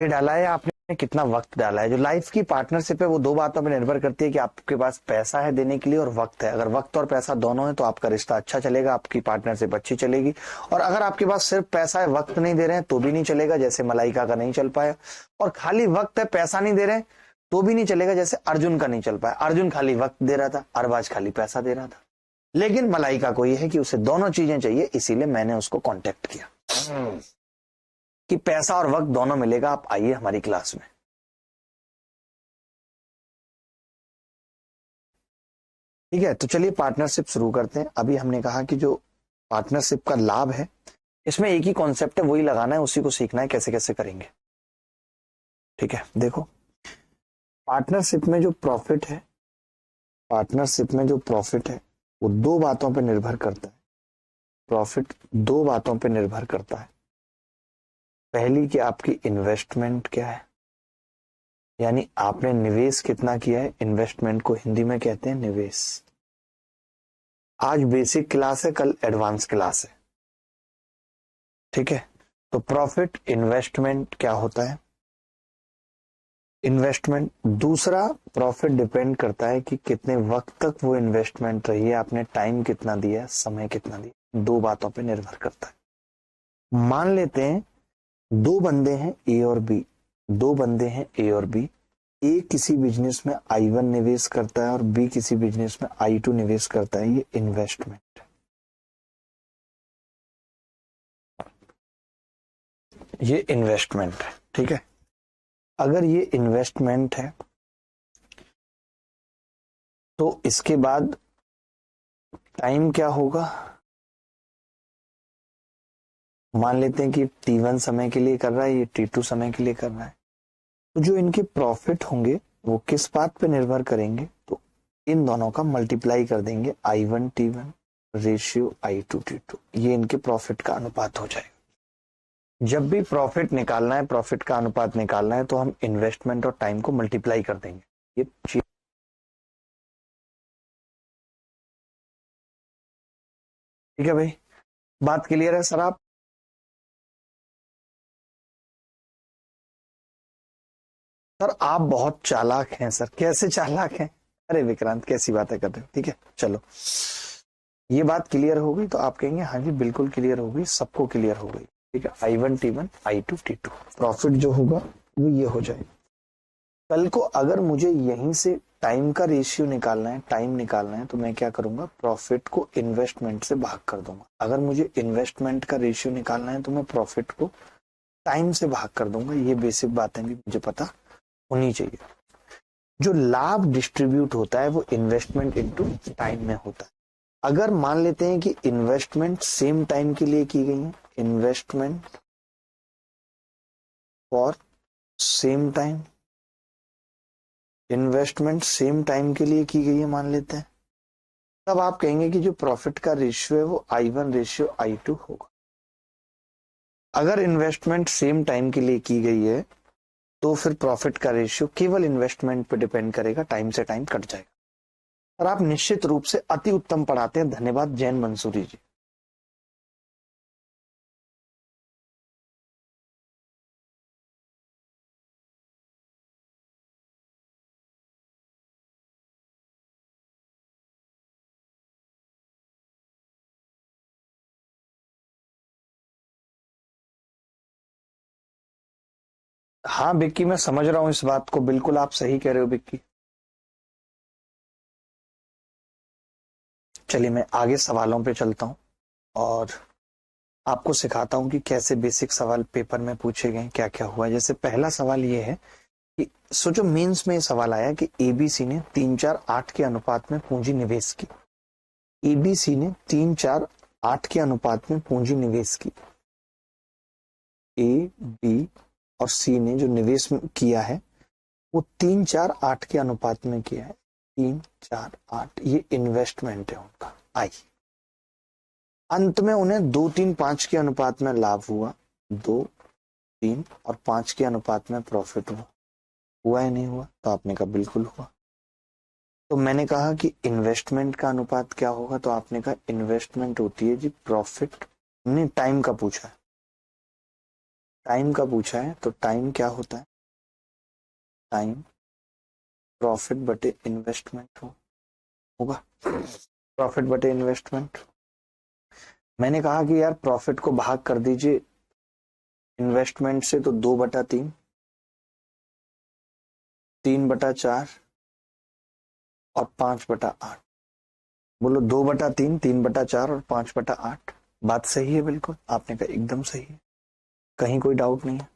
डाला है, आपने कितना वक्त डाला है। जो लाइफ की पार्टनरशिप है वो दो बातों पर निर्भर करती है कि आपके पास पैसा है देने के लिए और वक्त है। अगर वक्त और पैसा दोनों है तो आपका रिश्ता अच्छा चलेगा, आपकी पार्टनरशिप अच्छी चलेगी। और अगर आपके पास सिर्फ पैसा है, वक्त नहीं दे रहे हैं तो भी नहीं चलेगा, जैसे मलाइका का नहीं चल पाया। और खाली वक्त है, पैसा नहीं दे रहे तो भी नहीं चलेगा, जैसे अर्जुन का नहीं चल पाया। अर्जुन खाली वक्त दे रहा था, अरबाज खाली पैसा दे रहा था। लेकिन मलाइका को यह है कि उसे दोनों चीजें चाहिए, इसीलिए मैंने उसको कॉन्टेक्ट किया कि पैसा और वक्त दोनों मिलेगा, आप आइए हमारी क्लास में। ठीक है, तो चलिए पार्टनरशिप शुरू करते हैं। अभी हमने कहा कि जो पार्टनरशिप का लाभ है, इसमें एक ही कॉन्सेप्ट है, वही लगाना है, उसी को सीखना है, कैसे कैसे करेंगे। ठीक है, देखो पार्टनरशिप में जो प्रॉफिट है, पार्टनरशिप में जो प्रॉफिट है वो दो बातों पर निर्भर करता है। प्रॉफिट दो बातों पर निर्भर करता है। पहली कि आपकी इन्वेस्टमेंट क्या है, यानी आपने निवेश कितना किया है। इन्वेस्टमेंट को हिंदी में कहते हैं निवेश। आज बेसिक क्लास है, कल एडवांस क्लास है। ठीक है, तो प्रॉफिट इन्वेस्टमेंट क्या होता है, इन्वेस्टमेंट। दूसरा, प्रॉफिट डिपेंड करता है कि कितने वक्त तक वो इन्वेस्टमेंट रही है, आपने टाइम कितना दिया, समय कितना दिया, दो बातों पे निर्भर करता है। मान लेते हैं दो बंदे हैं ए और बी, दो बंदे हैं ए और बी। ए किसी बिजनेस में I1 निवेश करता है और बी किसी बिजनेस में I2 निवेश करता है। ये इन्वेस्टमेंट है, ये इन्वेस्टमेंट है। ठीक है, अगर ये इन्वेस्टमेंट है तो इसके बाद टाइम क्या होगा। मान लेते हैं कि T1 समय के लिए कर रहा है, ये T2 समय के लिए कर रहा है। तो जो इनके प्रॉफिट होंगे वो किस बात पे निर्भर करेंगे, तो इन दोनों का मल्टीप्लाई कर देंगे, I1 T1 ratio I2 T2, ये इनके प्रॉफिट का अनुपात हो जाएगा। जब भी प्रॉफिट निकालना है, प्रॉफिट का अनुपात निकालना है, तो हम इन्वेस्टमेंट और टाइम को मल्टीप्लाई कर देंगे। ये चीज ठीक है भाई, बात क्लियर है सर। आप सर आप बहुत चालाक हैं सर। कैसे चालाक हैं? अरे विक्रांत कैसी बातें कर रहे हो। ठीक है, चलो ये बात क्लियर हो गई तो आप कहेंगे हाँ जी बिल्कुल क्लियर हो गई, सबको क्लियर हो गई। ठीक है, I1 T1 I2 T2 profit जो होगा वो ये हो जाए। कल को अगर मुझे यहीं से टाइम का रेशियो निकालना है, टाइम निकालना है, तो मैं क्या करूंगा, प्रॉफिट को इन्वेस्टमेंट से भाग कर दूंगा। अगर मुझे इन्वेस्टमेंट का रेशियो निकालना है तो मैं प्रॉफिट को टाइम से भाग कर दूंगा। ये बेसिक बातें भी मुझे पता होनी चाहिए। जो लाभ डिस्ट्रीब्यूट होता है वो इन्वेस्टमेंट इनटू टाइम में होता है। अगर मान लेते हैं कि इन्वेस्टमेंट सेम टाइम के लिए की गई है, investment for same time, investment same time के लिए की गई है मान लेते हैं, तब आप कहेंगे कि जो प्रॉफिट का रेशियो है वो I1 रेशियो I2 होगा। अगर इन्वेस्टमेंट सेम टाइम के लिए की गई है तो फिर प्रॉफिट का रेशियो केवल इन्वेस्टमेंट पे डिपेंड करेगा, टाइम से टाइम कट जाएगा। और आप निश्चित रूप से अति उत्तम पढ़ाते हैं, धन्यवाद जैन मंसूरी जी। हाँ बिक्की, मैं समझ रहा हूं इस बात को, बिल्कुल आप सही कह रहे हो बिक्की। चलिए मैं आगे सवालों पे चलता हूं और आपको सिखाता हूं कि कैसे बेसिक सवाल पेपर में पूछे गए, क्या क्या हुआ। जैसे पहला सवाल ये है कि सोचो मेंस में सवाल आया कि एबीसी ने 3-4-8 के अनुपात में पूंजी निवेश की। एबीसी ने 3-4-8 के अनुपात में पूंजी निवेश की। ए बी और सी ने जो निवेश किया है वो 3-4-8 के अनुपात में किया है। 3-4-8 ये इन्वेस्टमेंट है उनका आई। अंत में उन्हें 2-3-5 के अनुपात में लाभ हुआ, 2-3 और 5 के अनुपात में प्रॉफिट हुआ। हुआ या नहीं हुआ? तो आपने कहा बिल्कुल हुआ। तो मैंने कहा कि इन्वेस्टमेंट का अनुपात क्या होगा, तो आपने कहा इन्वेस्टमेंट होती है जी प्रॉफिट। हमने टाइम का पूछा है, टाइम का पूछा है तो टाइम क्या होता है, टाइम प्रॉफिट बटे इन्वेस्टमेंट होगा, प्रॉफिट बटे इन्वेस्टमेंट। मैंने कहा कि यार प्रॉफिट को भाग कर दीजिए इन्वेस्टमेंट से, तो 2/3, 3/4 और 5/8। बोलो 2/3, 3/4 और 5/8। बात सही है बिल्कुल, आपने कहा एकदम सही है, कहीं कोई डाउट नहीं है।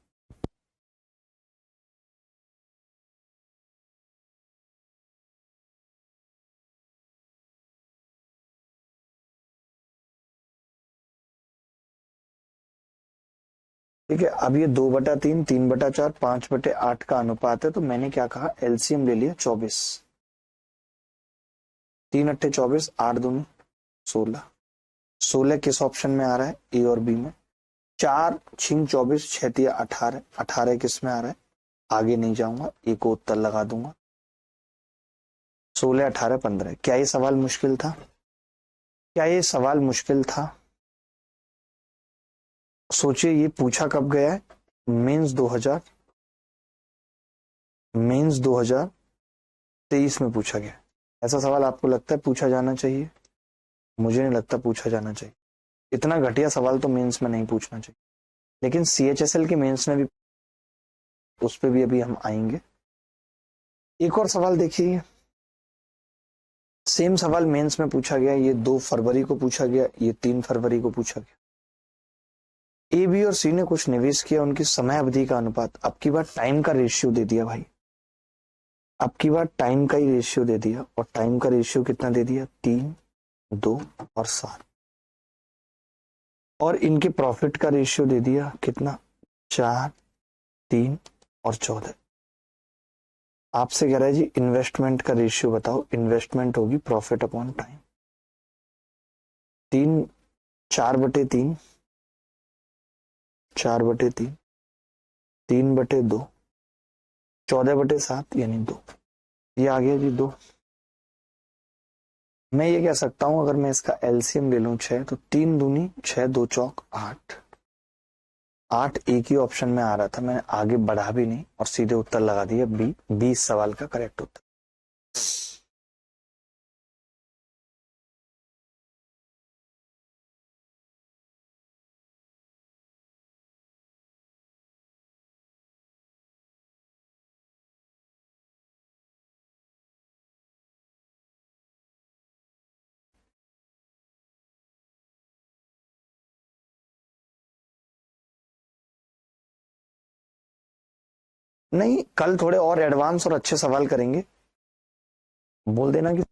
ठीक है, अब ये 2/3, 3/4, 5/8 का अनुपात है, तो मैंने क्या कहा, एलसीएम ले लिया 24। 3 अट्ठे 24, 8 दूनी 16। 16 किस ऑप्शन में आ रहा है, ए और बी में। 4 छिंग 24, 6 18, 18 किस में आ रहा है, आगे नहीं जाऊंगा, एक को उत्तर लगा दूंगा। 16 18 15। क्या ये सवाल मुश्किल था, क्या ये सवाल मुश्किल था? सोचिए ये पूछा कब गया है, मेंस 2023 में पूछा गया। ऐसा सवाल आपको लगता है पूछा जाना चाहिए? मुझे नहीं लगता पूछा जाना चाहिए। इतना घटिया सवाल तो मेंस में नहीं पूछना चाहिए। लेकिन सीएचएसएल के मेंस में भी, उस पर भी अभी हम आएंगे। एक और सवाल देखिए, सेम सवाल मेंस में पूछा गया, ये 2 फरवरी को पूछा गया, ये 3 फरवरी को पूछा गया। ए बी और सी ने कुछ निवेश किया, उनकी समय अवधि का अनुपात। अब की बार टाइम का रेशियो दे दिया भाई, अब की बार टाइम का ही रेशियो दे दिया, और टाइम का रेशियो कितना दे दिया, 3, 2 और 7। और इनके प्रॉफिट का रेशियो दे दिया कितना, 4, 3 और 14। आपसे कह रहा है जी इन्वेस्टमेंट का रेशियो बताओ, इन्वेस्टमेंट होगी प्रॉफिट अपॉन टाइम। 4/3, 4/3, 3/2, 14/7 यानी 2। ये आ गया जी 2। मैं ये कह सकता हूं, अगर मैं इसका एलसीएम ले लूं 6, तो 3 दूनी 6, 2 चौक 8। 8 एक ही ऑप्शन में आ रहा था, मैंने आगे बढ़ा भी नहीं और सीधे उत्तर लगा दिया बी। 20 सवाल का करेक्ट उत्तर। नहीं, कल थोड़े और एडवांस और अच्छे सवाल करेंगे, बोल देना कि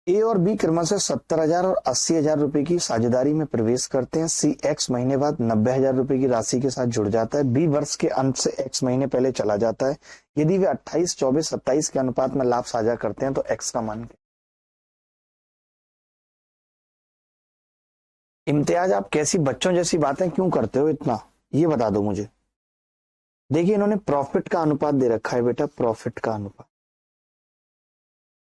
ए और बी क्रमशः 70,000 और 80,000 रुपए की साझेदारी में प्रवेश करते हैं। सी एक्स महीने बाद 90,000 रुपए की राशि के साथ जुड़ जाता है। बी वर्ष के अंत से एक्स महीने पहले चला जाता है। यदि वे 28, 24, 27 के अनुपात में लाभ साझा करते हैं तो एक्स का मान। इम्तियाज, आप कैसी बच्चों जैसी बातें क्यों करते हो इतना, ये बता दो मुझे। देखिए इन्होंने प्रॉफिट का अनुपात दे रखा है बेटा, प्रॉफिट का अनुपात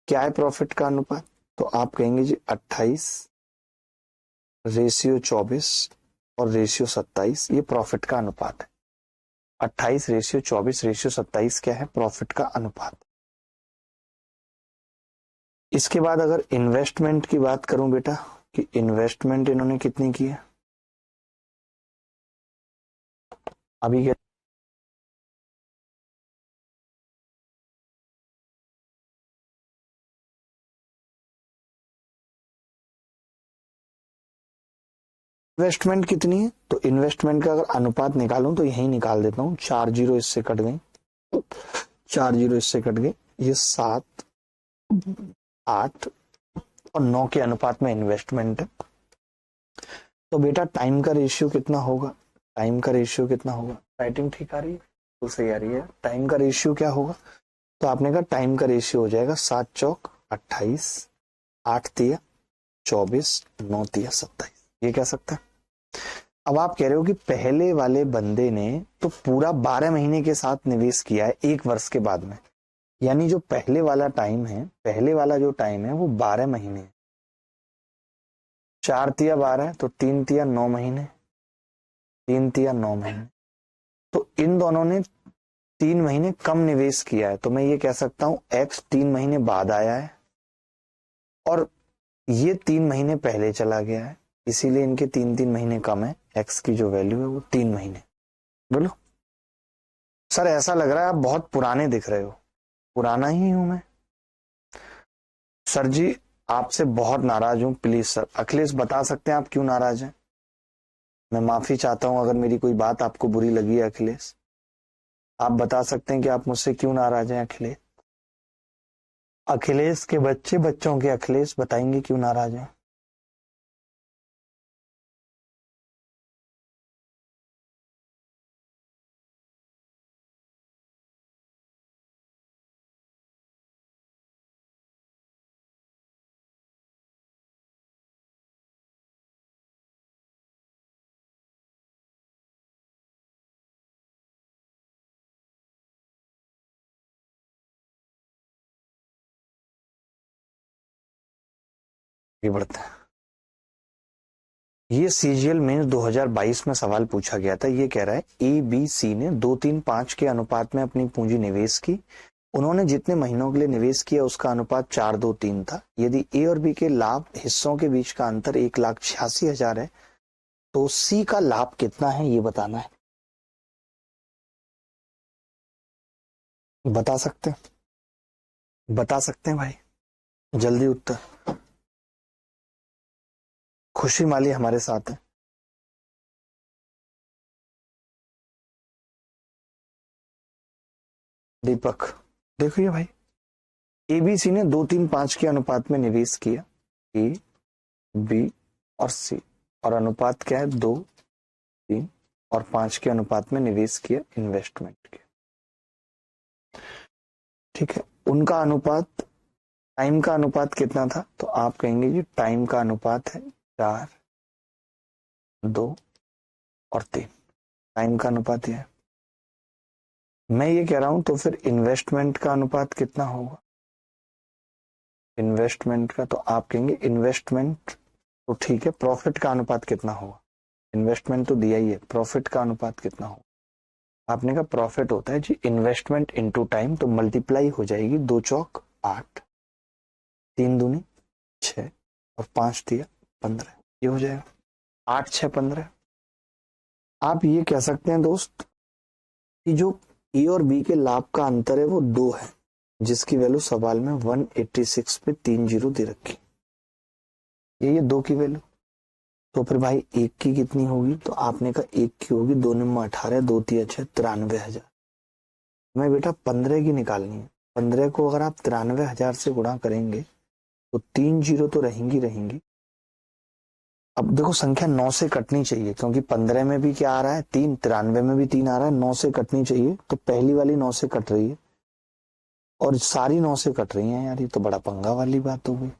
क्या है, प्रॉफिट का अनुपात। तो आप कहेंगे जी 28/24 और रेशियो 27, ये प्रॉफिट का अनुपात है। 28/24/27 क्या है, प्रॉफिट का अनुपात। इसके बाद अगर इन्वेस्टमेंट की बात करूं बेटा, कि इन्वेस्टमेंट इन्होंने कितनी की है, अभी क्या इन्वेस्टमेंट कितनी है, तो इन्वेस्टमेंट का अगर अनुपात निकालूं तो यही निकाल देता हूं। 4 जीरो इससे कट गई, 4 जीरो इससे कट गई, ये 7, 8 और 9 के अनुपात में इन्वेस्टमेंट है। तो बेटा टाइम का रेशियो कितना होगा, टाइम का रेशियो कितना होगा, राइटिंग ठीक आ रही है, तो सही आ रही है। टाइम का रेशियो क्या होगा, तो आपने कहा टाइम का रेशियो हो जाएगा 7 चौक 28, 8 तिया 24, 9 तिया 27। ये कह सकता है। अब आप कह रहे हो कि पहले वाले बंदे ने तो पूरा 12 महीने के साथ निवेश किया है, 1 वर्ष के बाद में, यानी जो पहले वाला टाइम है, पहले वाला जो टाइम है वो 12 महीने है। 4 तिया 12 तो 3 तिया 9 महीने, 3 तिया 9 महीने। तो इन दोनों ने 3 महीने कम निवेश किया है, तो मैं ये कह सकता हूं एक्स 3 महीने बाद आया है और ये 3 महीने पहले चला गया है, इसीलिए इनके 3-3 महीने कम है। एक्स की जो वैल्यू है वो 3 महीने। बोलो सर, ऐसा लग रहा है आप बहुत पुराने दिख रहे हो। पुराना ही हूं मैं सर जी, आपसे बहुत नाराज हूं। Please sir. अखिलेश बता सकते हैं आप क्यों नाराज हैं? मैं माफी चाहता हूं अगर मेरी कोई बात आपको बुरी लगी है अखिलेश। आप बता सकते हैं कि आप मुझसे क्यों नाराज हैं अखिलेश? अखिलेश के बच्चे, बच्चों के अखिलेश बताएंगे क्यों नाराज हैं। ये बढ़ता है। ये सीजीएल मेंस 2022 में सवाल पूछा गया था। ये कह रहा है ए बी सी ने 2-3-5 के अनुपात में अपनी पूंजी निवेश की। उन्होंने जितने महीनों के लिए निवेश किया उसका अनुपात 4-2-3 था। यदि ए और बी के लाभ हिस्सों के बीच का अंतर 1,86,000 है तो सी का लाभ कितना है ये बताना है। बता सकते हैं? बता सकते हैं भाई, जल्दी उत्तर। खुशी माली हमारे साथ है। दीपक देखिए भाई, एबीसी ने 2-3-5 के अनुपात में निवेश किया। ए बी और सी, और अनुपात क्या है? 2-3 और 5 के अनुपात में निवेश किया इन्वेस्टमेंट के। ठीक है, उनका अनुपात, टाइम का अनुपात कितना था? तो आप कहेंगे जी टाइम का अनुपात है 4-2 और 3। टाइम का अनुपात यह है। मैं ये कह रहा हूं तो फिर इन्वेस्टमेंट का अनुपात कितना होगा? इन्वेस्टमेंट का तो आप कहेंगे इन्वेस्टमेंट तो ठीक है, प्रॉफिट का अनुपात कितना होगा? इन्वेस्टमेंट तो दिया ही है, प्रॉफिट का अनुपात कितना होगा? आपने कहा प्रॉफिट होता है जी इन्वेस्टमेंट इनटू टाइम, तो मल्टीप्लाई हो जाएगी। 2 चौक 8, 3 दूनी 6 और 5 तिया 15, ये हो जाएगा 8 6 15। आप ये कह सकते हैं दोस्त कि जो ए और बी के लाभ का अंतर है वो 2 है, जिसकी वैल्यू सवाल में 186 पे 3 जीरो दे रखी। ये 2 की वैल्यू। तो फिर भाई एक की कितनी होगी? तो आपने कहा एक की होगी 2 निम्मा 18, 2 तिया 6, 93,000। हमें बेटा 15 की निकालनी है। 15 को अगर आप 93,000 से गुणा करेंगे तो 3 जीरो तो रहेंगी रहेंगी। अब देखो संख्या 9 से कटनी चाहिए, क्योंकि 15 में भी क्या आ रहा है? 3, 93 में भी 3 आ रहा है। 9 से कटनी चाहिए, तो पहली वाली 9 से कट रही है और सारी 9 से कट रही है। यार ये तो बड़ा पंगा वाली बात हो गई।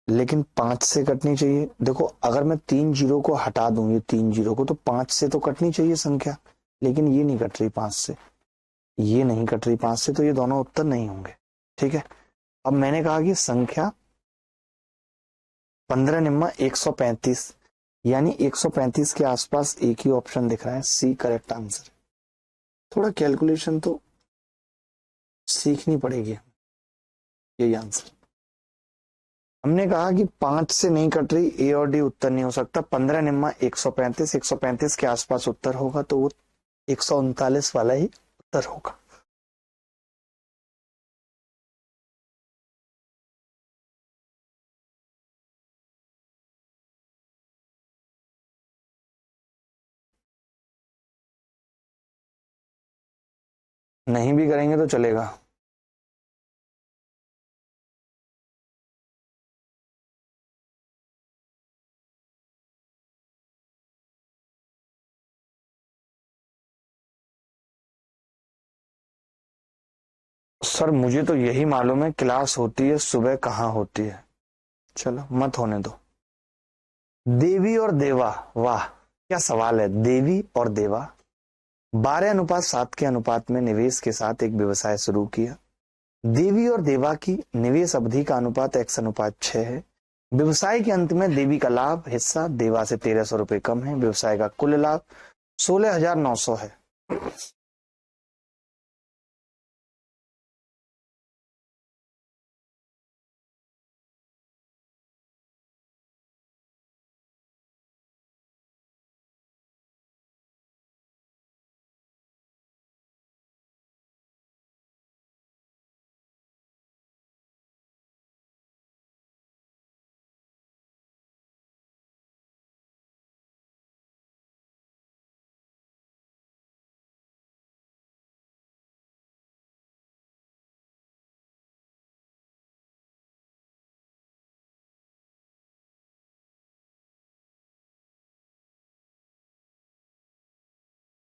लेकिन 5 से कटनी चाहिए। देखो अगर मैं 3 जीरो को हटा दूं, ये 3 जीरो को, तो 5 से तो कटनी चाहिए संख्या, लेकिन ये नहीं कट रही 5 से, ये नहीं कट रही 5 से, तो ये दोनों उत्तर नहीं होंगे। ठीक है, अब मैंने कहा कि संख्या 15 निम्मा 135, यानी 135 के आसपास एक ही ऑप्शन दिख रहा है, सी करेक्ट आंसर। थोड़ा कैलकुलेशन तो सीखनी पड़ेगी, यही आंसर। हमने कहा कि 5 से नहीं कट रही, ए और डी उत्तर नहीं हो सकता। 15 निम्मा 135, 135 के आसपास उत्तर होगा, तो वो 139 वाला ही उत्तर होगा। नहीं भी करेंगे तो चलेगा। सर मुझे तो यही मालूम है, क्लास होती है सुबह, कहाँ होती है। चलो मत होने दो। देवी और देवा, वाह क्या सवाल है। देवी और देवा, 12:7 के अनुपात में निवेश के साथ एक व्यवसाय शुरू किया। देवी और देवा की निवेश अवधि का अनुपात x/6 है। व्यवसाय के अंत में देवी का लाभ हिस्सा देवा से 1300 रुपए कम है। व्यवसाय का कुल लाभ 16,900 है।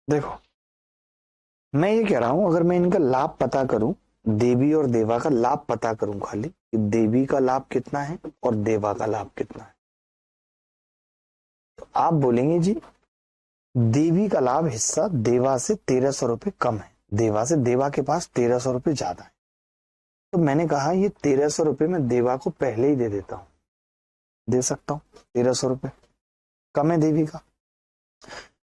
देखो, मैं ये कह रहा हूं, अगर मैं इनका लाभ पता करूं, देवी और देवा का लाभ पता करूं, खाली कि देवी का लाभ कितना है और देवा का लाभ कितना है, तो आप बोलेंगे जी देवी का लाभ हिस्सा देवा से 1300 रुपए कम है, देवा से देवा के पास 1300 रुपए ज्यादा है। तो मैंने कहा ये 1300 रुपए मैं देवा को पहले ही दे देता हूं, दे सकता हूं। 1300 रुपए कम है देवी का।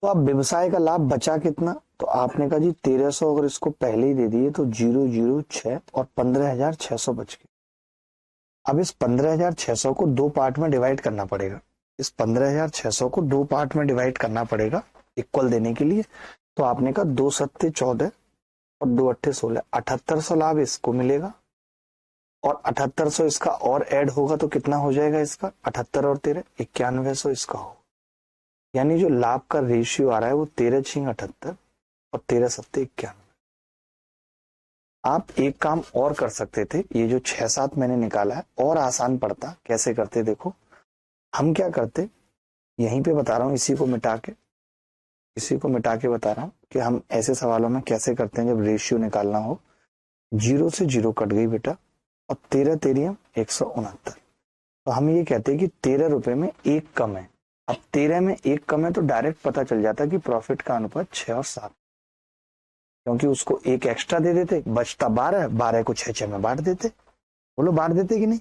तो अब व्यवसाय का लाभ बचा कितना, तो आपने कहा जी 1300 अगर इसको पहले ही दे दिए तो 006 और 15,600 बच गए। अब इस 15,600 को दो पार्ट में डिवाइड करना पड़ेगा। इस 15,600 को दो पार्ट में डिवाइड करना पड़ेगा इक्वल देने के लिए। तो आपने कहा 2 सत्ते 14 और 2 अट्ठे 16, 7800 लाभ इसको मिलेगा और 7800 इसका और ऐड होगा तो कितना हो जाएगा इसका, 78 और 13 9100 इसका होगा। यानी जो लाभ का रेशियो आ रहा है वो 13×6 78 और 13 सत्ते 91। आप एक काम और कर सकते थे, ये जो 6-7 मैंने निकाला है और आसान पड़ता। कैसे करते देखो, हम क्या करते, यहीं पे बता रहा हूं, इसी को मिटा के बता रहा हूं कि हम ऐसे सवालों में कैसे करते हैं जब रेशियो निकालना हो। 0 से 0 कट गई बेटा और 13 तेरियम 169। तो हम ये कहते हैं कि 13 रुपए में एक कम है। अब 13 में एक कम है तो डायरेक्ट पता चल जाता कि प्रॉफिट का अनुपात 6 और 7, क्योंकि उसको एक एक्स्ट्रा दे देते, बचता 12 को 6 में बांट देते। बोलो बांट देते कि नहीं।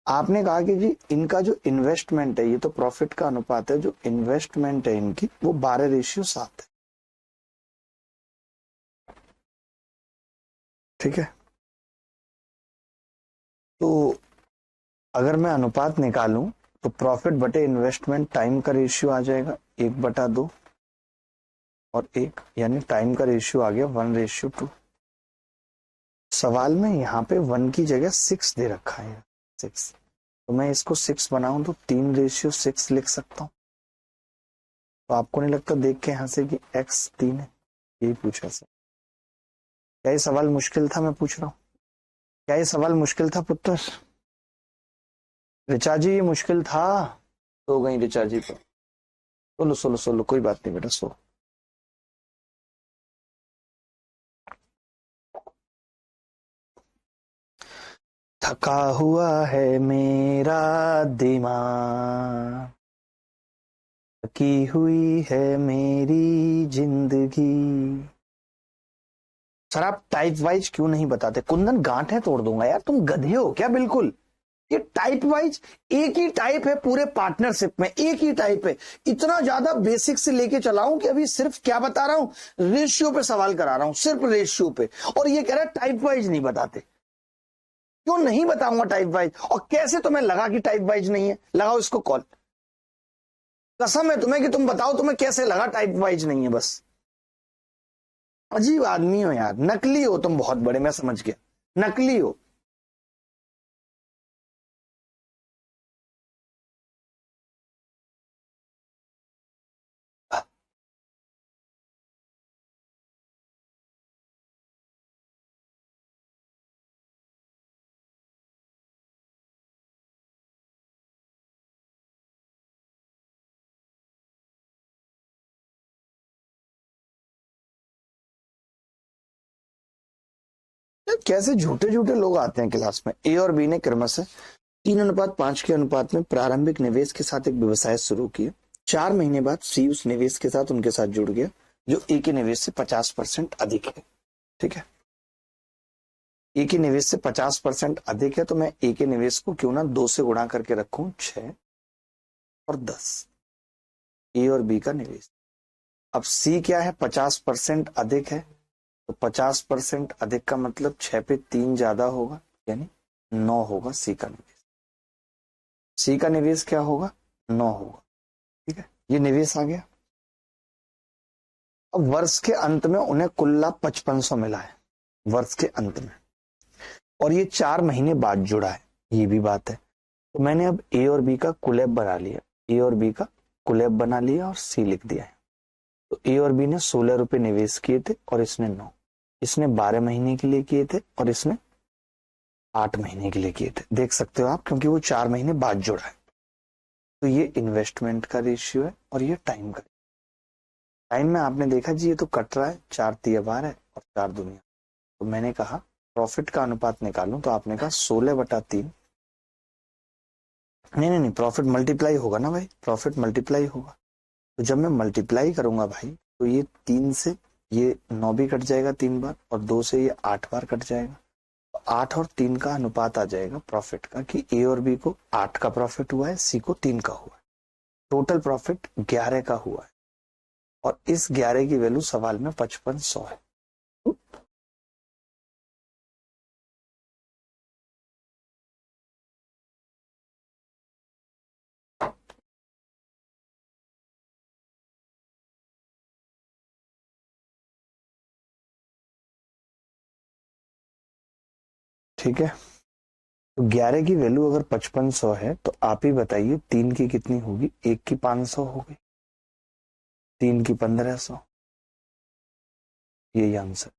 आपने कहा कि जी इनका जो इन्वेस्टमेंट है, ये तो प्रॉफिट का अनुपात है, जो इन्वेस्टमेंट है इनकी वो 12:7 है। ठीक है, तो अगर मैं अनुपात निकालूं तो प्रॉफिट बटे इन्वेस्टमेंट टाइम का रेशियो आ जाएगा 1/2 और 1, यानी टाइम का रेशियो आ गया 1:2। सवाल में यहाँ पे 1 की जगह 6 दे रखा है, 6, तो मैं इसको 6 बनाऊं तो 3:6 लिख सकता हूं। तो आपको नहीं लगता देख के यहां से कि x 3 है? यही पूछा सर। क्या ये सवाल मुश्किल था? मैं पूछ रहा हूँ, क्या ये सवाल मुश्किल था पुत्र? ऋचा जी ये मुश्किल था? सो गई ऋचा जी पर। सोलो कोई बात नहीं बेटा, सो। थका हुआ है मेरा दिमाग, थकी हुई है मेरी जिंदगी। सर आप टाइप वाइज क्यों नहीं बताते? कुंदन गांठें तोड़ दूंगा यार, तुम गधे हो क्या? बिल्कुल, ये टाइप वाइज एक ही टाइप है पूरे पार्टनरशिप में, एक ही टाइप है। इतना ज्यादा बेसिक से लेके चलाऊं कि अभी सिर्फ क्या बता रहा हूं, रेशियो पे सवाल करा रहा हूं, सिर्फ रेशियो पे, और ये कह रहा है टाइप वाइज नहीं बताते। क्यों नहीं बताऊंगा टाइप वाइज? और कैसे तुम्हें लगा कि टाइप वाइज नहीं है? लगाओ इसको कॉल, कसम है तुम्हें कि तुम बताओ तुम्हें कैसे लगा टाइप वाइज नहीं है। बस अजीब आदमी हो यार, नकली हो तुम बहुत बड़े, मैं समझ गया, नकली हो। कैसे झूठे झूठे लोग आते हैं क्लास में। ए और बी ने क्रमशः 3:5 के अनुपात में प्रारंभिक निवेश के साथ एक व्यवसाय शुरू किया। 4 महीने बाद सी उस निवेश के साथ उनके साथ जुड़ गया। जो ए के निवेश से 50% अधिक है। ठीक है, ए के निवेश से 50% अधिक है, तो मैं ए के निवेश को क्यों ना 2 से गुणा करके रखूं, 6 और 10, ए और बी का निवेश। अब सी क्या है, 50% अधिक है, तो 50% अधिक का मतलब 6 पे 3 ज्यादा होगा, यानी 9 होगा सी का निवेश। सी का निवेश क्या होगा, 9 होगा। ठीक है, ये निवेश आ गया। अब वर्ष के अंत में उन्हें कुल लाभ 5500 मिला है, वर्ष के अंत में, और ये 4 महीने बाद जुड़ा है, ये भी बात है। तो मैंने अब ए और बी का कुलैब बना लिया, ए और बी का कुलैब बना लिया और सी लिख दिया है। तो ए और बी ने 16 रुपए निवेश किए थे और इसने 9, इसने 12 महीने के लिए किए थे और इसने 8 महीने के लिए किए थे। देख सकते हो आप, क्योंकि वो 4 महीने बाद जुड़ा है। तो ये इन्वेस्टमेंट का रेशियो है और ये टाइम का। टाइम में आपने देखा जी ये तो कट रहा है, 4 तिया 12 है और 4 दुनिया। तो मैंने कहा प्रॉफिट का अनुपात निकालूं, तो आपने कहा 16/3। नहीं, प्रॉफिट मल्टीप्लाई होगा ना भाई, प्रॉफिट मल्टीप्लाई होगा। तो जब मैं मल्टीप्लाई करूंगा भाई, तो ये 3 से ये 9 भी कट जाएगा 3 बार, और 2 से ये 8 बार कट जाएगा। तो 8 और 3 का अनुपात आ जाएगा प्रॉफिट का, कि ए और बी को 8 का प्रॉफिट हुआ है, सी को 3 का हुआ है। टोटल प्रॉफिट 11 का हुआ है, और इस 11 की वैल्यू सवाल में 5500 है। ठीक है, तो 11 की वैल्यू अगर 5500 है, तो आप ही बताइए 3 की कितनी होगी, 1 की 500 होगी, 3 की 1500, यही आंसर।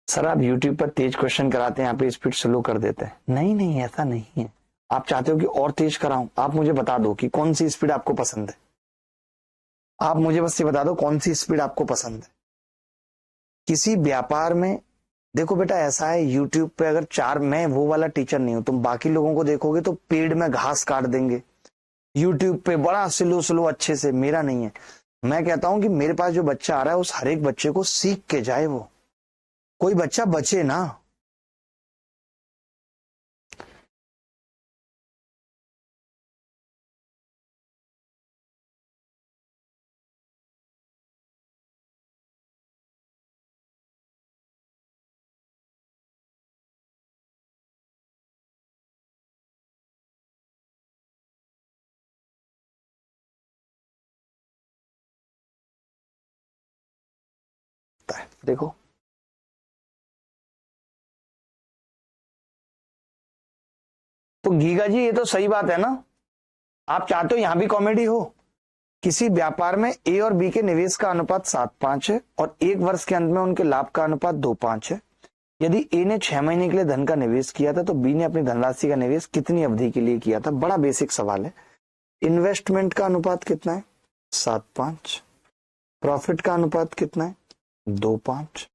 सर आप YouTube पर तेज क्वेश्चन कराते हैं, यहाँ पे स्पीड स्लो कर देते हैं। नहीं, ऐसा नहीं है। आप चाहते हो कि और तेज कराऊं, आप मुझे बता दो कि कौन सी स्पीड आपको पसंद है। आप मुझे बस ये बता दो कौन सी स्पीड आपको पसंद है। किसी व्यापार में देखो बेटा, ऐसा है YouTube पे अगर मैं वो वाला टीचर नहीं हूं, तुम बाकी लोगों को देखोगे तो पेड़ में घास काट देंगे YouTube पे बड़ा स्लो स्लो अच्छे से, मेरा नहीं है। मैं कहता हूं कि मेरे पास जो बच्चा आ रहा है उस हर एक बच्चे को सीख के जाए, वो कोई बच्चा बचे ना। देखो तो गीगा जी, ये तो सही बात है ना, आप चाहते हो यहां भी कॉमेडी हो। किसी व्यापार में ए और बी के निवेश का अनुपात 7:5 है और 1 वर्ष के अंत में उनके लाभ का अनुपात 2:5 है। यदि ए ने 6 महीने के लिए धन का निवेश किया था, तो बी ने अपनी धनराशि का निवेश कितनी अवधि के लिए किया था। बड़ा बेसिक सवाल है। इन्वेस्टमेंट का अनुपात कितना है, 7:5। प्रॉफिट का अनुपात कितना है, 2:5।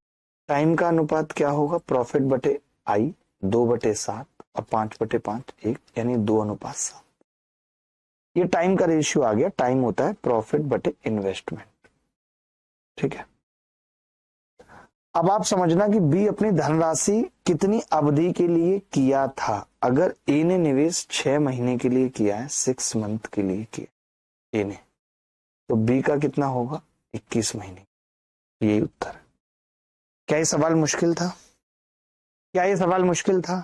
टाइम का अनुपात क्या होगा, प्रॉफिट बटे आई, 2/7 और 5/5 1, यानी 2:7। ये टाइम का रेशियो आ गया। टाइम होता है प्रॉफिट बटे इन्वेस्टमेंट। ठीक है, अब आप समझना कि बी अपनी धनराशि कितनी अवधि के लिए किया था। अगर ए ने निवेश 6 महीने के लिए किया है, 6 मंथ के लिए किया ए ने, तो बी का कितना होगा, 21 महीने। यही उत्तर है। क्या ये सवाल मुश्किल था, क्या ये सवाल मुश्किल था।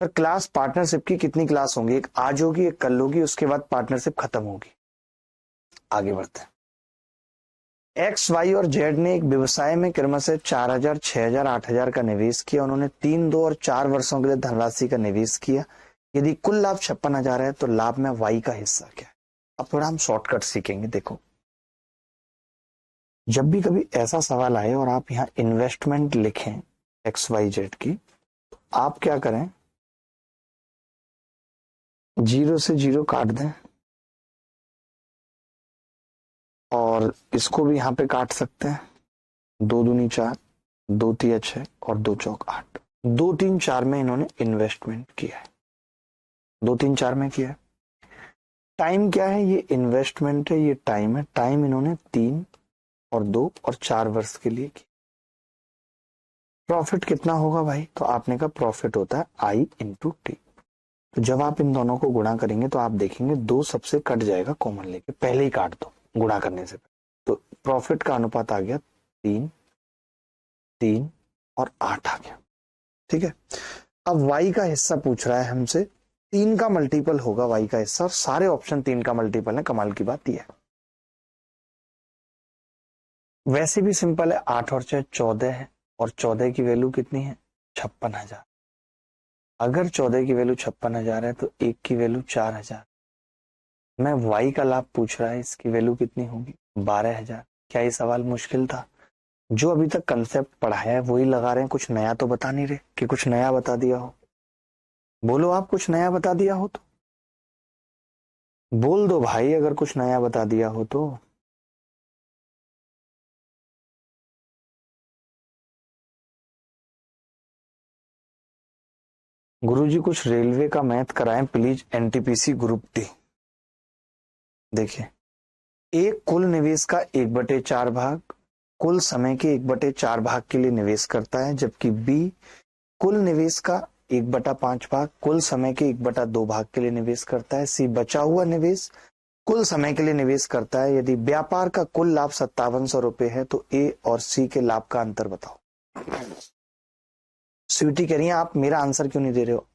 पर क्लास पार्टनरशिप की कितनी क्लास होंगी? एक आज होगी, एक कल होगी, उसके बाद पार्टनरशिप खत्म होगी। आगे बढ़ते हैं। एक्स, वाई और जेड ने एक व्यवसाय में क्रमशः 4,000, 6,000, 8,000 का निवेश किया। उन्होंने 3, 2 और 4 वर्षों के लिए धनराशि का निवेश किया। यदि कुल लाभ 56,000 है तो लाभ में वाई का हिस्सा क्या है? अब थोड़ा हम शॉर्टकट सीखेंगे। देखो, जब भी कभी ऐसा सवाल आए और आप यहाँ इन्वेस्टमेंट लिखें एक्स वाई जेड की, तो आप क्या करें, 0 से 0 काट दें और इसको भी यहाँ पे काट सकते हैं। 2 दूनी 4, 2 तिया 6 और 2 चौक 8। 2, 3, 4 में इन्होंने इन्वेस्टमेंट किया है। 2, 3, 4 में किया है। टाइम क्या है? ये इन्वेस्टमेंट है, ये टाइम है। टाइम इन्होंने 3 और 2 और 4 वर्ष के लिए किया। प्रॉफिट कितना होगा भाई? तो आपने कहा प्रॉफिट होता है आई इंटू टी। तो जब आप इन दोनों को गुणा करेंगे तो आप देखेंगे 2 सबसे कट जाएगा, कॉमन लेके पहले ही काट दो गुणा करने से पहले। तो प्रॉफिट का अनुपात आ गया 3, 3 और 8 आ गया। ठीक है। अब वाई का हिस्सा पूछ रहा है हमसे। 3 का मल्टीपल होगा वाई का हिस्सा, और सारे ऑप्शन 3 का मल्टीपल है। कमाल की बात यह है। वैसे भी सिंपल है, 8 और 6 14 है, और 14 की वैल्यू कितनी है? 56,000। अगर 14 की वैल्यू 56,000 है तो 1 की वैल्यू 4,000। मैं वाई का लाभ पूछ रहा है, इसकी वैल्यू कितनी होगी? 12,000। क्या ये सवाल मुश्किल था? जो अभी तक कंसेप्ट पढ़ाया है वही लगा रहे हैं, कुछ नया तो बता नहीं रहे कि कुछ नया बता दिया हो। बोलो आप, कुछ नया बता दिया हो तो बोल दो भाई, अगर कुछ नया बता दिया हो तो। गुरुजी कुछ रेलवे का मैथ कराएं प्लीज, एनटीपीसी ग्रुप डी। देखिए, एक कुल निवेश का 1/4 भाग कुल समय के 1/4 भाग के लिए निवेश करता है, जबकि बी कुल निवेश का 1/5 भाग कुल समय के 1/2 भाग के लिए निवेश करता है। सी बचा हुआ निवेश कुल समय के लिए निवेश करता है। यदि व्यापार का कुल लाभ 5700 रुपए है तो ए और सी के लाभ का अंतर बताओ। स्वीटी कह रही है आप मेरा आंसर क्यों नहीं दे रहे हो?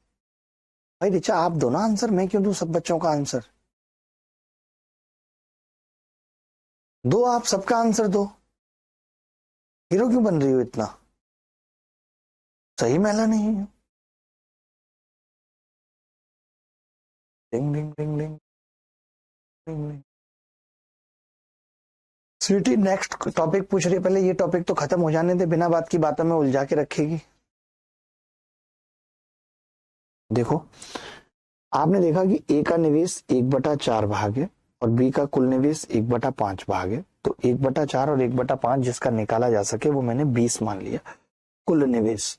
भाई रिचा, आप दो ना आंसर, मैं क्यों दूं सब बच्चों का आंसर? दो, आप सबका आंसर दो। हीरो क्यों बन रही हो इतना? सही महिला नहीं है। डिंग डिंग डिंग डिंग डिंग डिंग। स्वीटी नेक्स्ट टॉपिक पूछ रही है, पहले ये टॉपिक तो खत्म हो जाने दे, बिना बात की बातों में उलझा के रखेगी। देखो, आपने देखा कि ए का निवेश 1/4 भाग है और बी का कुल निवेश 1/5 भाग है। तो 1/4 और 1/5 जिसका निकाला जा सके वो मैंने 20 मान लिया। कुल निवेश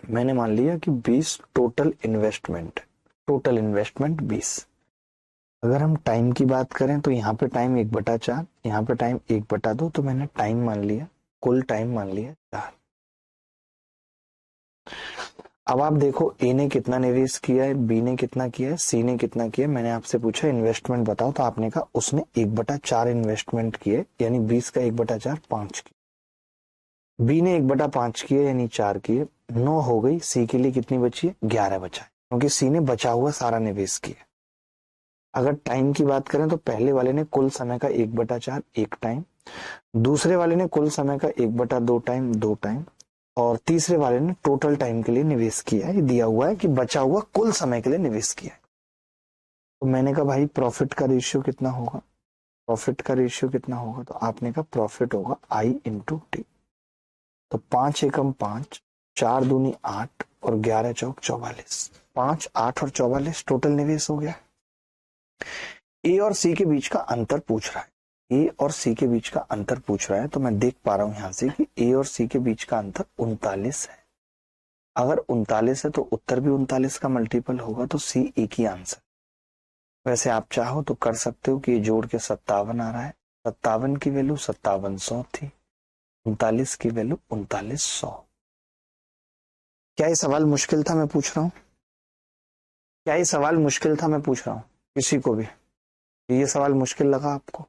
मैंने मान लिया कि 20 टोटल इन्वेस्टमेंट। Total investment 20। अगर हम टाइम की बात करें तो यहाँ पे टाइम 1/4, यहाँ पे टाइम 1/2, तो मैंने टाइम मान लिया, कुल टाइम मान लिया 4। अब आप देखो, ए ने कितना निवेश किया है, बी ने कितना किया है, सी ने कितना किया है। मैंने आपसे पूछा इन्वेस्टमेंट बताओ, तो आपने कहा उसने 1/4 इन्वेस्टमेंट किए, यानी 20 का 1/4 5 की। बी ने 1/5 किए यानी 4 किए, 9 हो गई। सी के लिए कितनी बची है? 11 बचा है, क्योंकि सी ने बचा हुआ सारा निवेश किया। अगर टाइम की बात करें तो पहले वाले ने कुल समय का 1/4 एक टाइम, दूसरे वाले ने कुल समय का 1/2 टाइम 2 टाइम, और तीसरे वाले ने टोटल टाइम के लिए निवेश किया है। दिया हुआ है कि बचा हुआ कुल समय के लिए निवेश किया है। तो मैंने कहा भाई प्रॉफिट का रेशियो कितना होगा? प्रॉफिट का रेशियो कितना होगा? तो आपने कहा प्रॉफिट होगा आई इंटू टी। तो 5 एकम 5, 4 दूनी 8 और 11 चौक 44। 5, 8 और 44 टोटल निवेश हो गया। ए और सी के बीच का अंतर पूछ रहा है। ए और सी के बीच का अंतर पूछ रहा है, तो मैं देख पा रहा हूं यहां से कि ए और सी के बीच का अंतर 39 है। अगर 39 है तो उत्तर भी 39 का मल्टीपल होगा, तो सी एक ही आंसर। वैसे आप चाहो तो कर सकते हो कि ये जोड़ के 57 आ रहा है। 57 की वैल्यू 5700 थी, 39 की वैल्यू 3900। क्या ये सवाल मुश्किल था? मैं पूछ रहा हूँ, क्या ये सवाल मुश्किल था? मैं पूछ रहा हूँ किसी को भी, ये सवाल मुश्किल लगा आपको?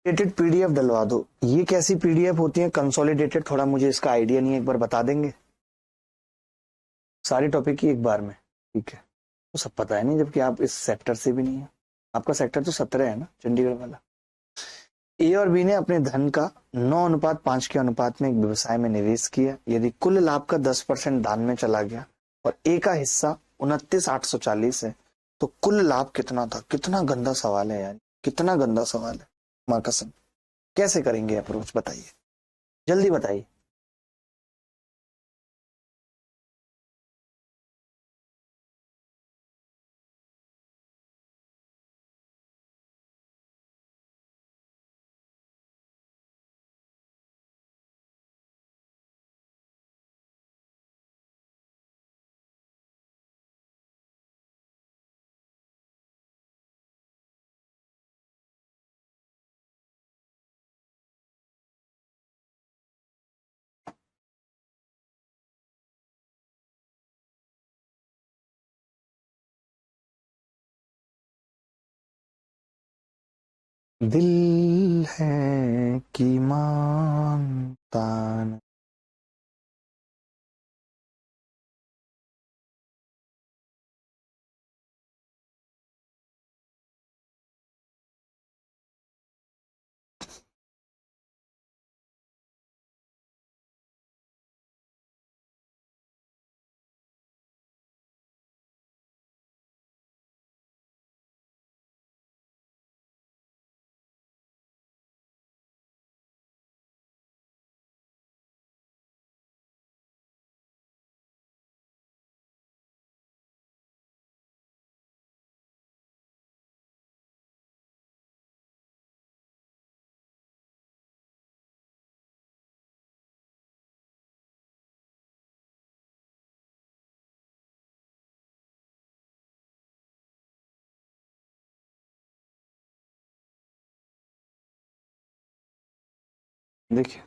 कंसोलिडेटेड पीडीएफ डलवा दो। ये कैसी पीडीएफ होती है कंसोलिडेटेड? थोड़ा मुझे इसका आइडिया नहीं है, एक बार बता देंगे सारे टॉपिक की एक बार में? ठीक है, तो सब पता है नहीं, जबकि आप इस सेक्टर से भी नहीं है। आपका सेक्टर तो 17 है ना, चंडीगढ़ वाला। ए और बी ने अपने धन का 9:5 के अनुपात में एक व्यवसाय में निवेश किया। यदि कुल लाभ का 10% दान में चला गया और ए का हिस्सा 29,840 है, तो कुल लाभ कितना था? कितना गंदा सवाल है यार, कितना गंदा सवाल है, मां कसम। कैसे करेंगे अप्रोच, बताइए, जल्दी बताइए। दिल है कि मानता नहीं। देखिए,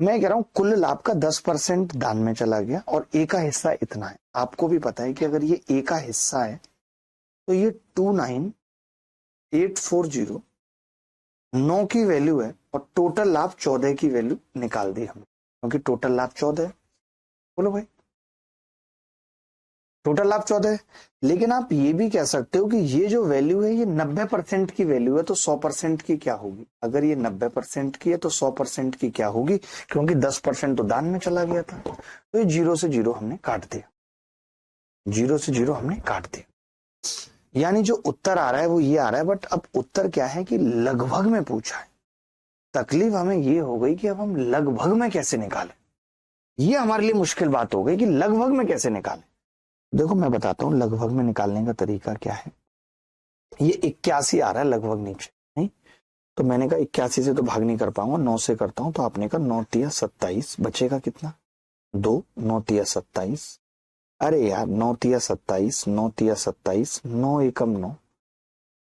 मैं कह रहा हूं कुल लाभ का 10% दान में चला गया और ए का हिस्सा इतना है। आपको भी पता है कि अगर ये ए का हिस्सा है तो ये 29,840 9 की वैल्यू है और टोटल लाभ 14 की वैल्यू निकाल दी हमने, क्योंकि टोटल लाभ 14 है। बोलो भाई, टोटल लाभ 14 है। लेकिन आप ये भी कह सकते हो कि ये जो वैल्यू है ये 90% की वैल्यू है, तो 100% की क्या होगी? अगर ये 90% की है तो 100% की क्या होगी? क्योंकि 10% तो दान में चला गया था, तो ये 0 से 0 हमने काट दिया, 0 से 0 हमने काट दिया। यानी जो उत्तर आ रहा है वो ये आ रहा है। बट अब उत्तर क्या है कि लगभग में पूछा है। तकलीफ हमें ये हो गई कि अब हम लगभग में कैसे निकालें, ये हमारे लिए मुश्किल बात हो गई कि लगभग में कैसे निकालें। देखो मैं बताता हूं लगभग में निकालने का तरीका क्या है। ये 81 आ रहा है लगभग नीचे, नहीं तो मैंने कहा 81 से तो भाग नहीं कर पाऊंगा, 9 से करता हूं। तो आपने कहा 9 तिया 27, बचेगा कितना? 2, 9 तिया 27। अरे यार 9 तिया 27, 9 तिया 27, 9 एकम 9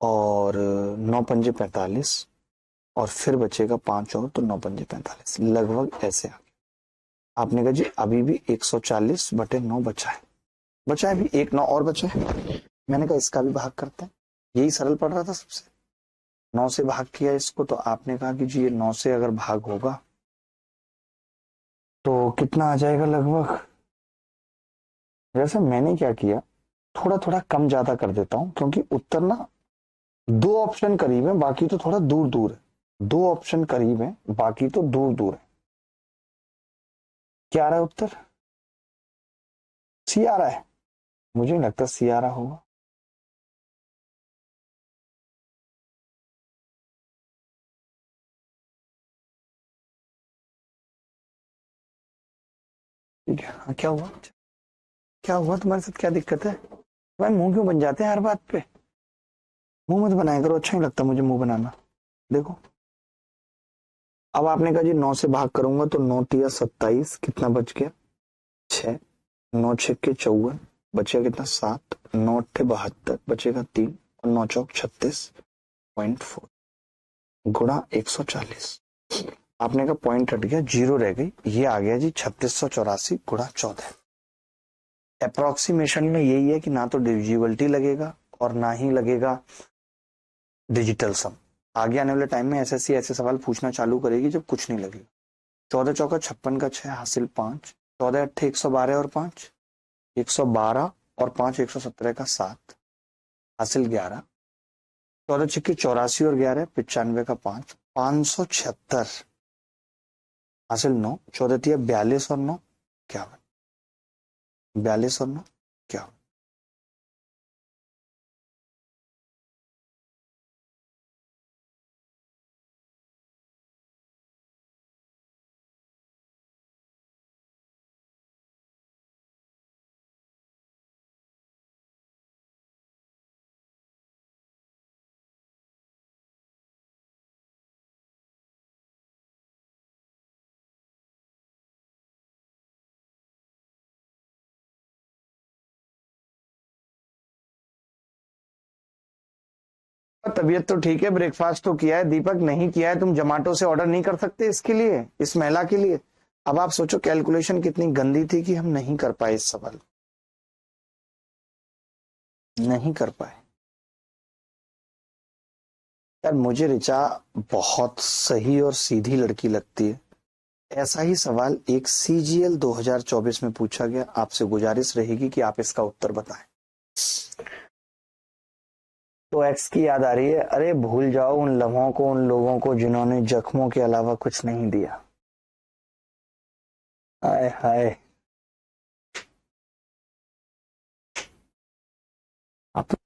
और 9 पंजे 45 और फिर बचेगा 5 और, तो 9 पंजे 45, लगभग ऐसे आ गया। आपने कहा जी अभी भी 140/9 बचा है, बचा है भी एक 9 और बचा है। मैंने कहा इसका भी भाग करते हैं, यही सरल पड़ रहा था सबसे। 9 से भाग किया इसको, तो आपने कहा कि जी ये 9 से अगर भाग होगा तो कितना आ जाएगा लगभग। जैसे मैंने क्या किया, थोड़ा थोड़ा कम ज्यादा कर देता हूं, क्योंकि उत्तर ना 2 ऑप्शन करीब है, बाकी तो थोड़ा दूर दूर है। 2 ऑप्शन करीब है, बाकी तो दूर दूर है। क्या आ रहा है उत्तर? सी आ रहा है। मुझे नहीं लगता सी आ रहा होगा। ठीक है, हाँ क्या हुआ? क्या हुआ तुम्हारे साथ, क्या दिक्कत है? भाई मुंह क्यों बन जाते हैं हर बात पे? मुंह मत बनाया करो, अच्छा नहीं लगता मुझे मुंह बनाना। देखो अब आपने कहा जी 9 से भाग करूंगा तो 9 तिया 27, कितना बच गया? 6, 9 छक्के 54, बचेगा कितना? 7, 9 अट्ठे 72, बचेगा 3 और 9 चौक 36.4 गुणा 140। आपने कहा पॉइंट हट गया, 0 रह गई, ये आ गया जी 3684 गुणा 14। अप्रोक्सीमेशन में यही है कि ना तो डिविजिबिलिटी लगेगा और ना ही लगेगा डिजिटल सम। आगे आने वाले टाइम में एसएससी ऐसे सवाल पूछना चालू करेगी जब कुछ नहीं लगेगा। 14 चौका 56 का 6 हासिल 5, 14 अट्ठे 112 और 5 112 और 5 117 का 7 हासिल 11, 14 छिक्के 84 और 11 95 का 5 576 हासिल 9, 14 तिया 42 और 9 51, 42 और 9 51। तबीयत तो ठीक है, ब्रेकफास्ट तो किया है, दीपक नहीं किया है। तुम जोमेटो से ऑर्डर नहीं कर सकते इसके लिए, इस महिला के लिए। अब आप सोचो कैलकुलेशन कितनी गंदी थी कि हम नहीं कर पाए, इस सवाल नहीं कर पाए। यार मुझे ऋचा बहुत सही और सीधी लड़की लगती है। ऐसा ही सवाल एक सीजीएल 2024 में पूछा गया। आपसे गुजारिश रहेगी कि आप इसका उत्तर बताएं। तो एक्स की याद आ रही है। अरे भूल जाओ उन लम्हों को, उन लोगों को जिन्होंने जख्मों के अलावा कुछ नहीं दिया। हाय हाय। आप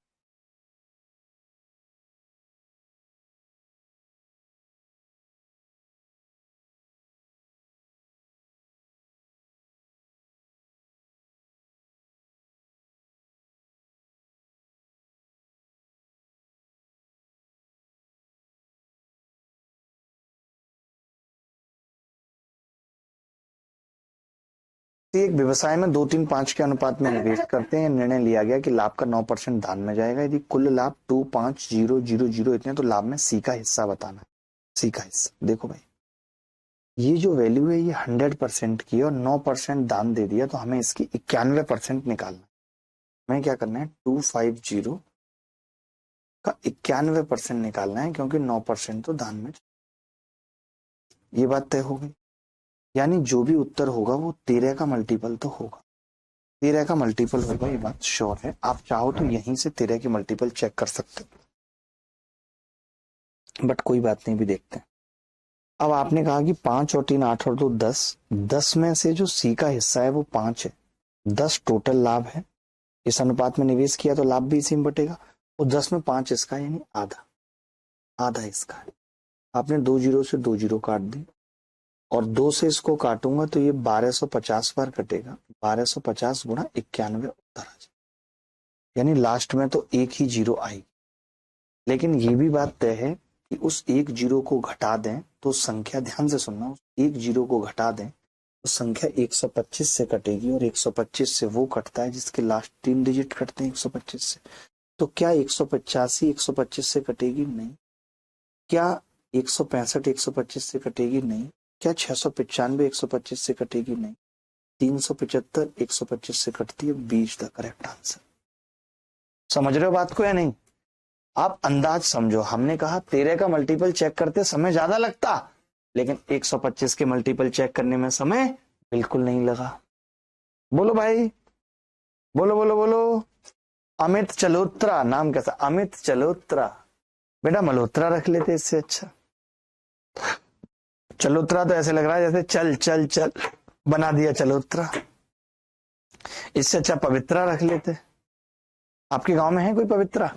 एक व्यवसाय में 2-3-5 के अनुपात में निवेश करते हैं। निर्णय लिया गया कि लाभ का 9% दान में जाएगा। यदि कुल लाभ 25000 इतने, तो लाभ में सी का हिस्सा बताना है। सी का हिस्सा देखो भाई, ये जो वैल्यू है ये 100% की है और 9% दान दे दिया, तो हमें इसकी 91% निकालना है। हमें क्या करना है, 250 का 91% निकालना है, क्योंकि 9% तो दान में। ये बात तय हो गई। यानी जो भी उत्तर होगा वो 13 का मल्टीपल तो होगा, 13 का मल्टीपल होगा, ये बात श्योर है। आप चाहो तो यहीं से 13 की मल्टीपल चेक कर सकते हो, बट कोई बात नहीं, भी देखते हैं। अब आपने कहा कि 5 और 3 8 और 2 10, 10 में से जो सी का हिस्सा है वो 5 है। 10 टोटल लाभ है। इस अनुपात में निवेश किया तो लाभ भी इसी में बटेगा, और 10 में 5 इसका, यानी आधा, आधा इसका है। आपने 2 जीरो से 2 जीरो काट दी, और 2 से इसको काटूंगा तो ये 1250 बार कटेगा। 1250 गुणा 91 उत्तर आ जाए, यानी लास्ट में तो एक ही जीरो आएगी। लेकिन ये भी बात तय है कि उस एक जीरो को घटा दें तो संख्या, ध्यान से सुनना, उस एक जीरो को घटा दें तो संख्या 125 से कटेगी, और 125 से वो कटता है जिसके लास्ट 3 डिजिट कटते हैं 125 से। तो क्या 185 125 से कटेगी? नहीं। क्या 165 125 से कटेगी? नहीं। क्या 695 125 से कटेगी? नहीं। 375 125 से कटती है। 20 द करेक्ट आंसर। समझ रहे हो बात को या नहीं? आप अंदाज समझो। हमने कहा 13 का मल्टीपल चेक करते समय ज्यादा लगता, लेकिन 125 के मल्टीपल चेक करने में समय बिल्कुल नहीं लगा। बोलो भाई, बोलो बोलो बोलो। अमित चलोत्रा, नाम कैसा? अमित चलोत्रा। बेटा मल्होत्रा रख लेते इससे अच्छा। चलोत्रा तो ऐसे लग रहा है जैसे चल चल चल, बना दिया चलोत्रा। इससे अच्छा पवित्रा रख लेते। आपके गांव में है कोई पवित्रा?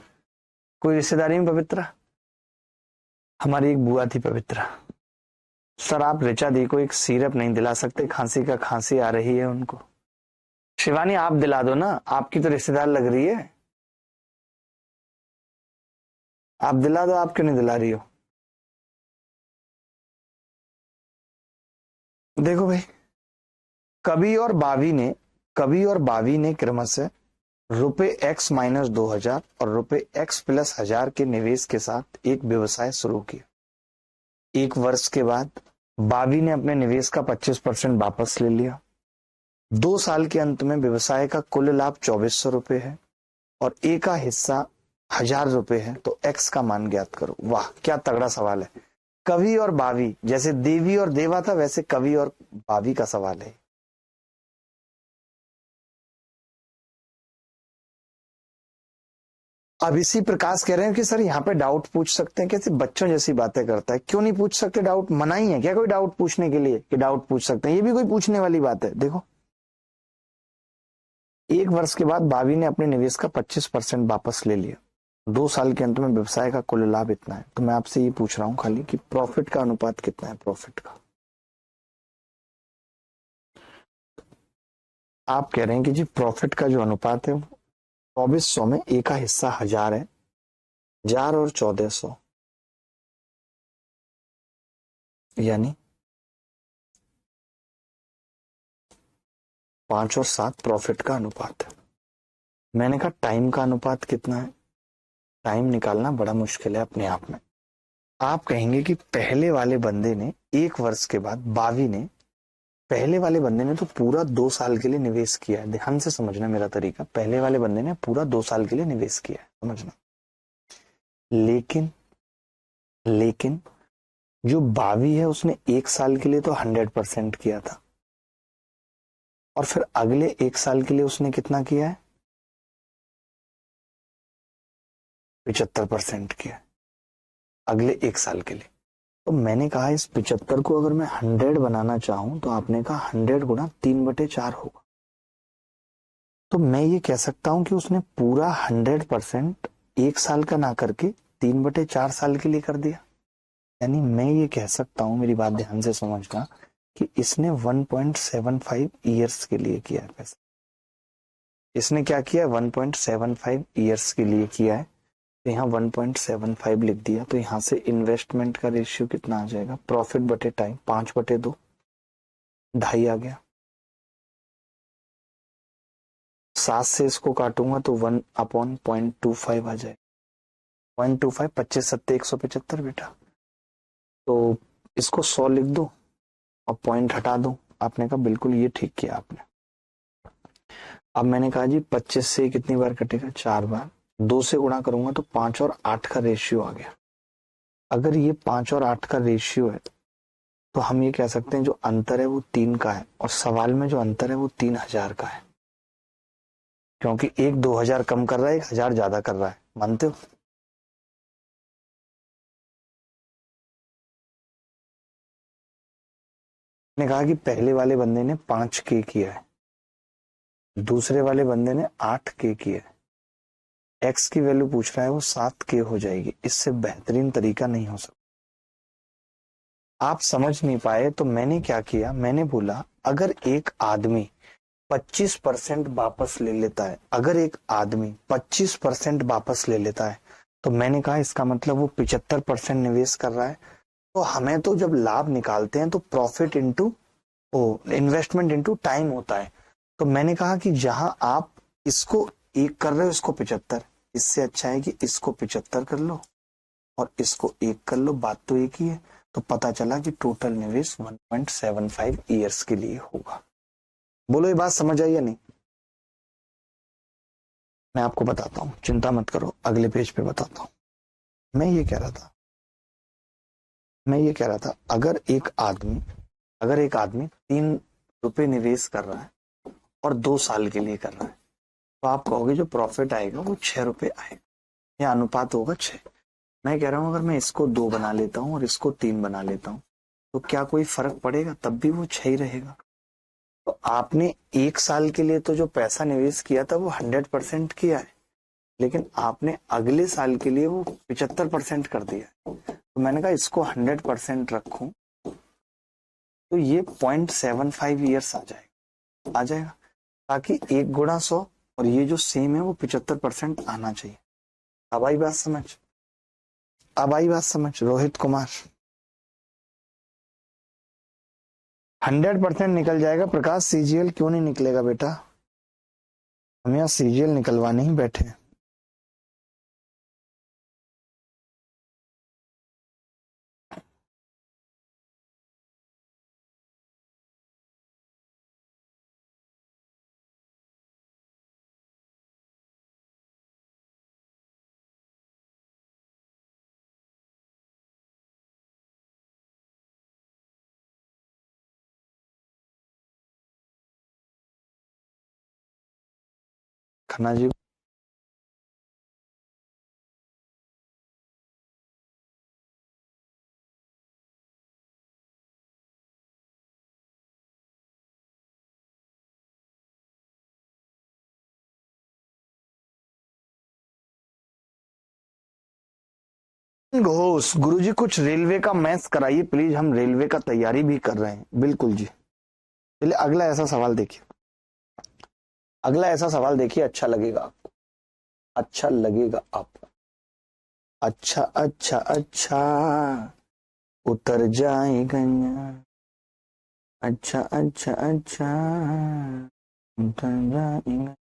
कोई रिश्तेदारी में पवित्रा? हमारी एक बुआ थी पवित्रा। सर आप ऋचा दी को एक सिरप नहीं दिला सकते? खांसी आ रही है उनको। शिवानी आप दिला दो ना, आपकी तो रिश्तेदार लग रही है। आप दिला दो, आप क्यों नहीं दिला रही हो? देखो भाई, कवि और बावी ने क्रमशः रुपए x माइनस 2000 और रुपए x प्लस 1000 के निवेश के साथ एक व्यवसाय शुरू किया। 1 वर्ष के बाद बावी ने अपने निवेश का 25% वापस ले लिया। 2 साल के अंत में व्यवसाय का कुल लाभ 2400 रुपए है, और ए का हिस्सा ₹1000 है तो x का मान ज्ञात करो। वाह क्या तगड़ा सवाल है। कवि और बावी, जैसे देवी और देवा था वैसे कवि और बावी का सवाल है। अब इसी प्रकाश कह रहे हैं कि सर यहाँ पे डाउट पूछ सकते हैं, कैसे बच्चों जैसी बातें करता है, क्यों नहीं पूछ सकते डाउट, मना ही है क्या कोई डाउट पूछने के लिए कि डाउट पूछ सकते हैं, ये भी कोई पूछने वाली बात है। देखो 1 वर्ष के बाद बावी ने अपने निवेश का 25% वापस ले लिया, 2 साल के अंत में व्यवसाय का कुल लाभ इतना है। तो मैं आपसे ये पूछ रहा हूँ खाली कि प्रॉफिट का अनुपात कितना है, प्रॉफिट का। आप कह रहे हैं कि जी प्रॉफिट का जो अनुपात है 2400 में ए का हिस्सा 1000 है, 1000 और 1400 यानी 5 और 7 प्रॉफिट का अनुपात है। मैंने कहा टाइम का अनुपात कितना है, टाइम निकालना बड़ा मुश्किल है अपने आप में। आप कहेंगे कि पहले वाले बंदे ने 1 वर्ष के बाद, बावी ने, पहले वाले बंदे ने तो पूरा 2 साल के लिए निवेश किया है। ध्यान से समझना मेरा तरीका, पहले वाले बंदे ने पूरा 2 साल के लिए निवेश किया है, समझना। लेकिन लेकिन जो बावी है उसने 1 साल के लिए तो 100% किया था, और फिर अगले 1 साल के लिए उसने कितना किया है, 75% किया है अगले 1 साल के लिए। तो मैंने कहा इस 75 को अगर मैं 100 बनाना चाहूं तो आपने कहा 100 गुना 3/4 होगा। तो मैं ये कह सकता हूं कि उसने पूरा 100% 1 साल का ना करके 3/4 साल के लिए कर दिया। यानी मैं ये कह सकता हूं, मेरी बात ध्यान से समझना, कि इसने 1.75 ईयर्स के लिए किया है पैसा। इसने क्या किया है, 1.75 ईयर्स के लिए किया है। तो यहाँ 1.75 लिख दिया, तो यहाँ से इन्वेस्टमेंट का रेशियो कितना आ जाएगा, प्रॉफिट बटे टाइम, 5/2, 2.5 आ गया। 7 से इसको काटूंगा तो 1/0.25 आ जाए, 0.25, 25 सत्ते 175 बेटा। तो इसको 100 लिख दो और पॉइंट हटा दो। आपने कहा बिल्कुल ये ठीक किया आपने। अब मैंने कहा जी 25 से कितनी बार कटेगा, 4 बार, 2 से गुणा करूंगा तो 5 और 8 का रेशियो आ गया। अगर ये 5 और 8 का रेशियो है तो हम ये कह सकते हैं जो अंतर है वो 3 का है, और सवाल में जो अंतर है वो 3000 का है, क्योंकि एक 2000 कम कर रहा है, 1000 ज्यादा कर रहा है। मानते हो? ने कहा कि पहले वाले बंदे ने 5K किया है, दूसरे वाले बंदे ने 8K किया है, एक्स की वैल्यू पूछ रहा है वो 7K हो जाएगी। इससे बेहतरीन तरीका नहीं हो सकता। आप समझ नहीं पाए तो मैंने क्या किया, मैंने बोला अगर एक आदमी 25% वापस ले लेता है, अगर एक आदमी 25% वापस ले लेता है, तो मैंने कहा इसका मतलब वो 75% निवेश कर रहा है। तो हमें तो जब लाभ निकालते हैं तो प्रॉफिट इंटू ओ इन्वेस्टमेंट इंटू टाइम होता है। तो मैंने कहा कि जहां आप इसको 1 कर रहे हो, इसको 75, इससे अच्छा है कि इसको 75 कर लो और इसको 1 कर लो, बात तो एक ही है। तो पता चला कि टोटल निवेश 1.75 ईयर्स के लिए होगा। बोलो ये बात समझ आई या नहीं? मैं आपको बताता हूँ, चिंता मत करो, अगले पेज पे बताता हूँ। मैं ये कह रहा था अगर एक आदमी 3 रुपए निवेश कर रहा है और 2 साल के लिए कर रहा है, तो आप कहोगे जो प्रॉफिट आएगा वो 6 रुपए आएगा, या अनुपात होगा 6। मैं कह रहा हूं अगर मैं इसको 2 बना लेता हूं और इसको 3 बना लेता हूं तो क्या कोई फर्क पड़ेगा, तब भी वो 6 ही रहेगा। तो आपने 1 साल के लिए तो जो पैसा निवेश किया था वो 100% किया है, लेकिन आपने अगले साल के लिए वो 75% कर दिया। तो मैंने कहा इसको 100% रखूं तो ये 0.75 ईयर्स आ जाएगा, ताकि 1 गुणा 100 और ये जो सेम है वो 75% आना चाहिए। अब आई बात समझ, रोहित कुमार। 100% निकल जाएगा प्रकाश, सीजीएल क्यों नहीं निकलेगा बेटा, हम यहाँ सीजीएल निकलवाने ही बैठे हैं। खन्ना जी। घोष गुरुजी कुछ रेलवे का मैथ्स कराइए प्लीज, हम रेलवे का तैयारी भी कर रहे हैं। बिल्कुल जी। चलिए अगला ऐसा सवाल देखिए, अगला ऐसा सवाल देखिए, अच्छा लगेगा आपको, अच्छा लगेगा आपको। अच्छा अच्छा अच्छा, उतर जाएगा। अच्छा अच्छा अच्छा, उतर जाएगा।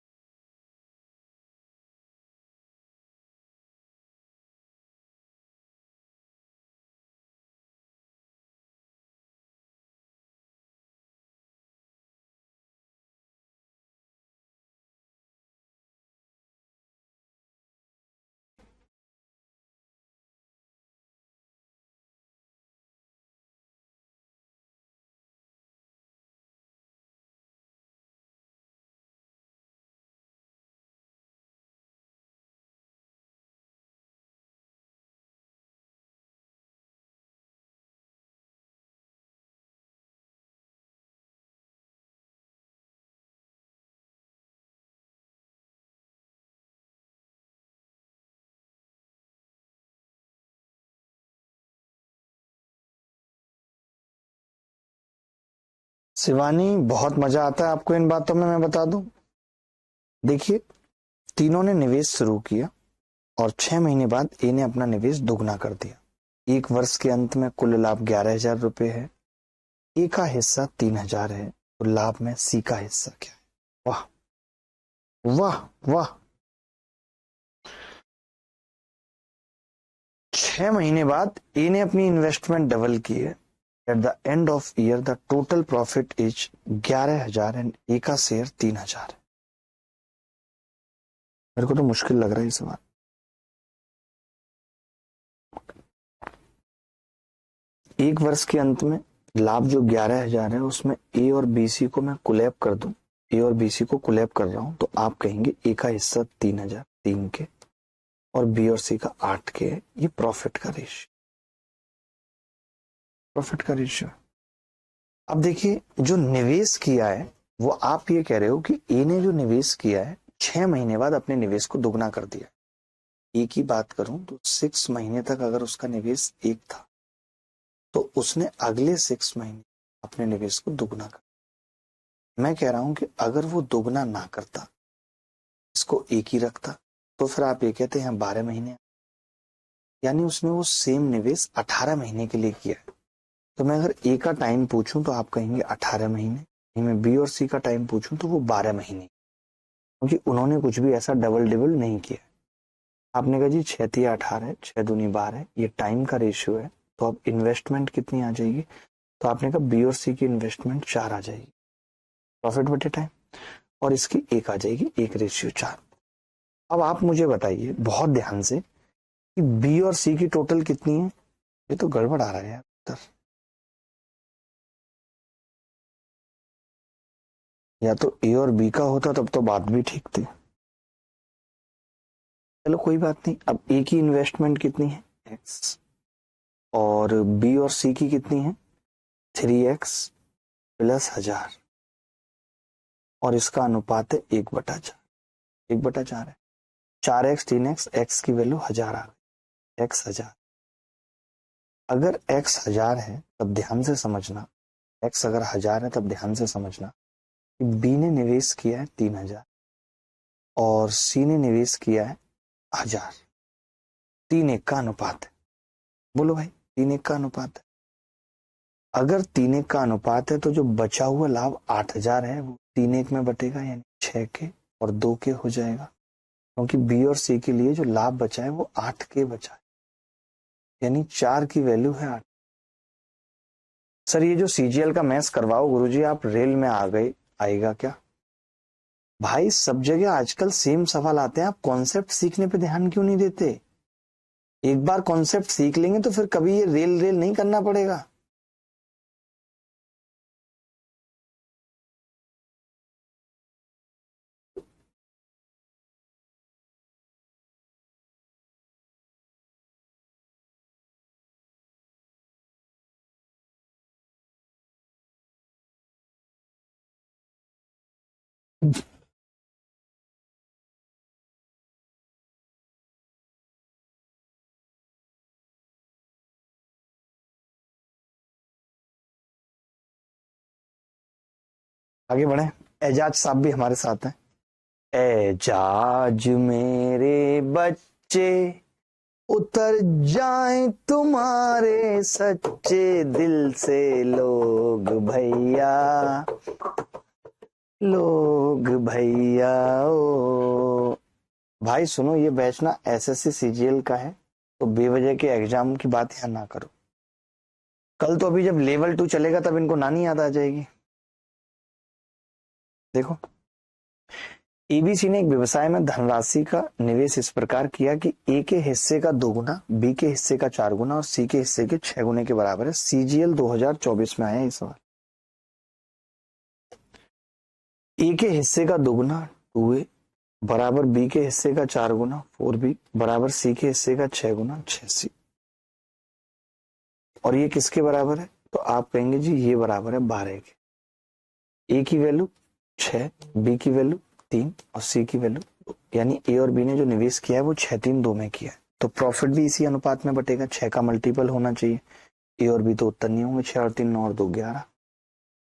शिवानी बहुत मजा आता है आपको इन बातों में, मैं बता दूं। देखिए, तीनों ने निवेश शुरू किया और 6 महीने बाद ए ने अपना निवेश दुगना कर दिया। एक वर्ष के अंत में कुल लाभ 11,000 रुपए है। ए का हिस्सा 3,000 है, तो लाभ में सी का हिस्सा क्या है? वाह वाह वाह। 6 महीने बाद ए ने अपनी इन्वेस्टमेंट डबल की है। At the end of year the total profit is 11,000 and A का शेयर 3,000 है। मेरे को तो मुश्किल लग रहा है ये सवाल। एक वर्ष के अंत में लाभ जो 11,000 है उसमें ए और बी सी को मैं कुलैब कर दूं, ए और बी सी को कुलैब कर रहा हूं, तो आप कहेंगे ए का हिस्सा 3,000 3 के और बी और सी का 8 के है। ये प्रॉफिट का रेशियो, प्रॉफिट का रेशियो। अब देखिए, जो निवेश किया है वो आप ये कह रहे हो कि ए ने जो निवेश किया है 6 महीने बाद अपने निवेश को दुगना कर दिया। ए की बात करूं तो 6 महीने तक अगर उसका निवेश 1 था तो उसने अगले 6 महीने अपने निवेश को दुगना कर। मैं कह रहा हूं कि अगर वो दुगना ना करता, इसको एक ही रखता, तो फिर आप ये कहते हैं 12 महीने, यानी उसने वो सेम निवेश 18 महीने के लिए किया है। तो मैं अगर ए का टाइम पूछूं तो आप कहेंगे 18 महीने, मैं बी और सी का टाइम पूछूं तो वो 12 महीने, क्योंकि उन्होंने कुछ भी ऐसा डबल डिबल नहीं किया। आपने कहा जी 6 × 3 = 18, 6 × 2 = 12 है, ये टाइम का रेशियो है। तो अब इन्वेस्टमेंट कितनी आ जाएगी? तो आपने कहा बी और सी की इन्वेस्टमेंट 4 आ जाएगी, प्रॉफिट बटे टाइम, और इसकी 1 आ जाएगी, 1/4। अब आप मुझे बताइए बहुत ध्यान से कि बी और सी की टोटल कितनी है? ये तो गड़बड़ आ रहा है यार उत्तर। या तो ए और बी का होता तब तो बात भी ठीक थी। चलो कोई बात नहीं। अब ए की इन्वेस्टमेंट कितनी है? एक्स, और बी और सी की कितनी है? 3x + 1,000, और इसका अनुपात है 1/4। 1/4 है। 4x 3x, एक्स की वैल्यू 1,000 आ गई, x 1,000। अगर x 1,000 है तब ध्यान से समझना, x अगर 1,000 है तब ध्यान से समझना कि बी ने निवेश किया है 3,000 और सी ने निवेश किया है 1,000। 3:1 का अनुपात है। बोलो भाई, 3:1 का अनुपात है। अगर 3:1 का अनुपात है तो जो बचा हुआ लाभ 8,000 है वो 3:1 में बटेगा, यानी 6 के और 2 के हो जाएगा, क्योंकि बी और सी के लिए जो लाभ बचा है वो 8 के बचा है, यानी 4 की वैल्यू है 8। सर ये जो सीजीएल का मैथ्स करवाओ गुरुजी आप रेल में आ गए, आएगा क्या? भाई सब जगह आजकल सेम सवाल आते हैं, आप कॉन्सेप्ट सीखने पे ध्यान क्यों नहीं देते? एक बार कॉन्सेप्ट सीख लेंगे तो फिर कभी ये रेल रेल नहीं करना पड़ेगा। आगे बढ़े। एजाज साहब भी हमारे साथ हैं। एजाज मेरे बच्चे उतर जाएं तुम्हारे सच्चे दिल से लोग भैया, लोग भैया ओ। भाई सुनो, ये बैच ना एसएससी सीजीएल का है, तो बेवजह के एग्जाम की बात यहाँ ना करो। कल तो अभी जब लेवल 2 चलेगा तब इनको नानी याद आ जाएगी। देखो, एबीसी ने एक व्यवसाय में धनराशि का निवेश इस प्रकार किया कि ए के हिस्से का 2 गुना, बी के हिस्से का 4 गुना और सी के हिस्से के 6 गुने के बराबर है। सीजीएल 2024 में आया ये सवाल। ए के हिस्से का 2 गुना 2A बराबर बी के हिस्से का 4 गुना 4B बराबर सी के हिस्से का 6 गुना 6C। और ये किसके बराबर है? तो आप कहेंगे जी ये बराबर है 12 के। ए की वैल्यू 6, बी की वैल्यू 3 और सी की वैल्यू 2। यानी ए और बी ने जो निवेश किया है वो 6 3 2 में किया है, तो प्रॉफिट भी इसी अनुपात में बटेगा। 6 का मल्टीपल होना चाहिए। ए और बी तो उत्तर नहीं होंगे। 6 और 3 9 और 2 11।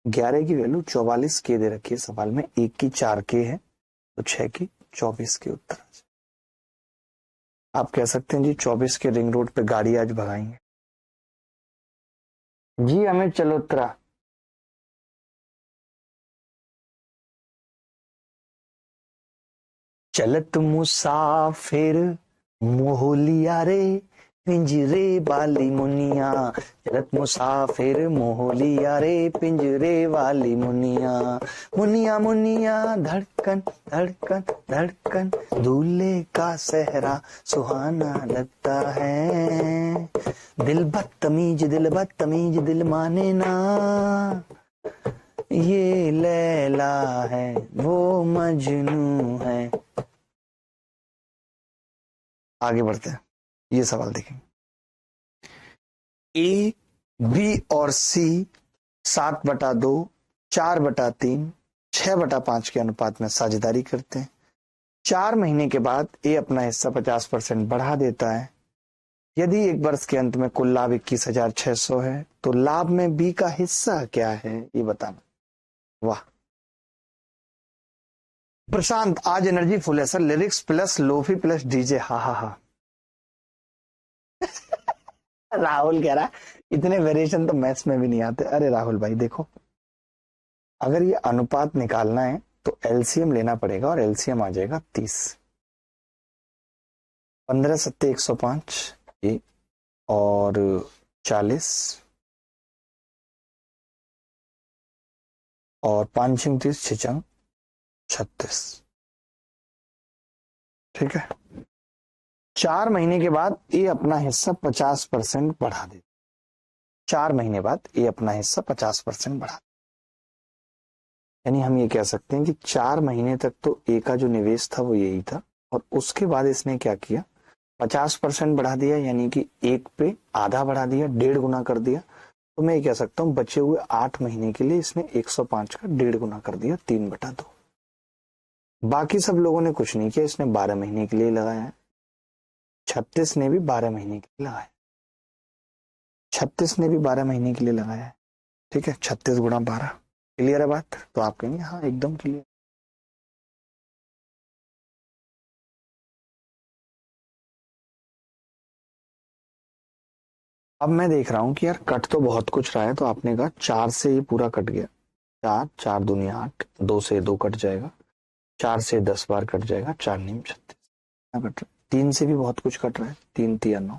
11 की वैल्यू 44 के दे रखी है सवाल में। एक की 4 के है तो 6 की 24 के उत्तर। आप कह सकते हैं जी 24 के रिंग रोड पे गाड़ी आज भगाएंगे। जी अमित चलोत्रा। चलत मुसाफिर मोहलिया रे, पिंजरे वाली मुनिया। चलत मुसाफिर मोहलिया रे, पिंजरे वाली मुनिया। मुनिया मुनिया धड़कन धड़कन धड़कन, दूल्हे का सेहरा सुहाना लगता है। दिल बदतमीज दिल माने ना, ये लैला है वो मजनू है। आगे बढ़ते हैं। ये सवाल देखें। ए, बी और सी 7/2, 4/3, 6/5 के अनुपात में साझेदारी करते हैं। 4 महीने के बाद ए अपना हिस्सा 50% बढ़ा देता है। यदि एक वर्ष के अंत में कुल लाभ 21,600 है, तो लाभ में बी का हिस्सा क्या है ये बताना। वाह प्रशांत, आज एनर्जी फुल है sir. Lyrics plus lofi plus DJ, हा हा हा। राहुल कह रहा है इतने वेरिएशन तो मैथ्स में भी नहीं आते। अरे राहुल भाई देखो, अगर ये अनुपात निकालना है तो एलसीएम लेना पड़ेगा और एलसीएम आ जाएगा 30। 15 सत्ते 105 ये, और 40 और 5 30 6 36। ठीक है। 4 महीने के बाद ये अपना हिस्सा 50% बढ़ा दे। 4 महीने बाद ये अपना हिस्सा 50% बढ़ा, यानी हम ये कह सकते हैं कि 4 महीने तक तो ए का जो निवेश था वो यही था, और उसके बाद इसने क्या किया, 50% बढ़ा दिया, यानी कि एक पे आधा बढ़ा दिया, 1.5 गुना कर दिया। तो मैं ये कह सकता हूँ बचे हुए 8 महीने के लिए इसने 105 का 1.5 गुना कर दिया, 3/2। बाकी सब लोगों ने कुछ नहीं किया, इसने 12 महीने के लिए लगाया है। 36 ने भी 12 महीने के लिए लगाया। 36 ने भी 12 महीने के लिए लगाया है। ठीक है, 36 गुणा 12। क्लियर है बात? तो आप कहेंगे हाँ एकदम क्लियर। अब मैं देख रहा हूँ कि यार कट तो बहुत कुछ रहा है, तो आपने कहा 4 से ये पूरा कट गया। 4 4 दूनी 8, 2 से 2 कट जाएगा, 4 से 10 बार कट जाएगा, 4 नीम 36 कट रहा है। 3 से भी बहुत कुछ कट रहा है, 3 तिया 9,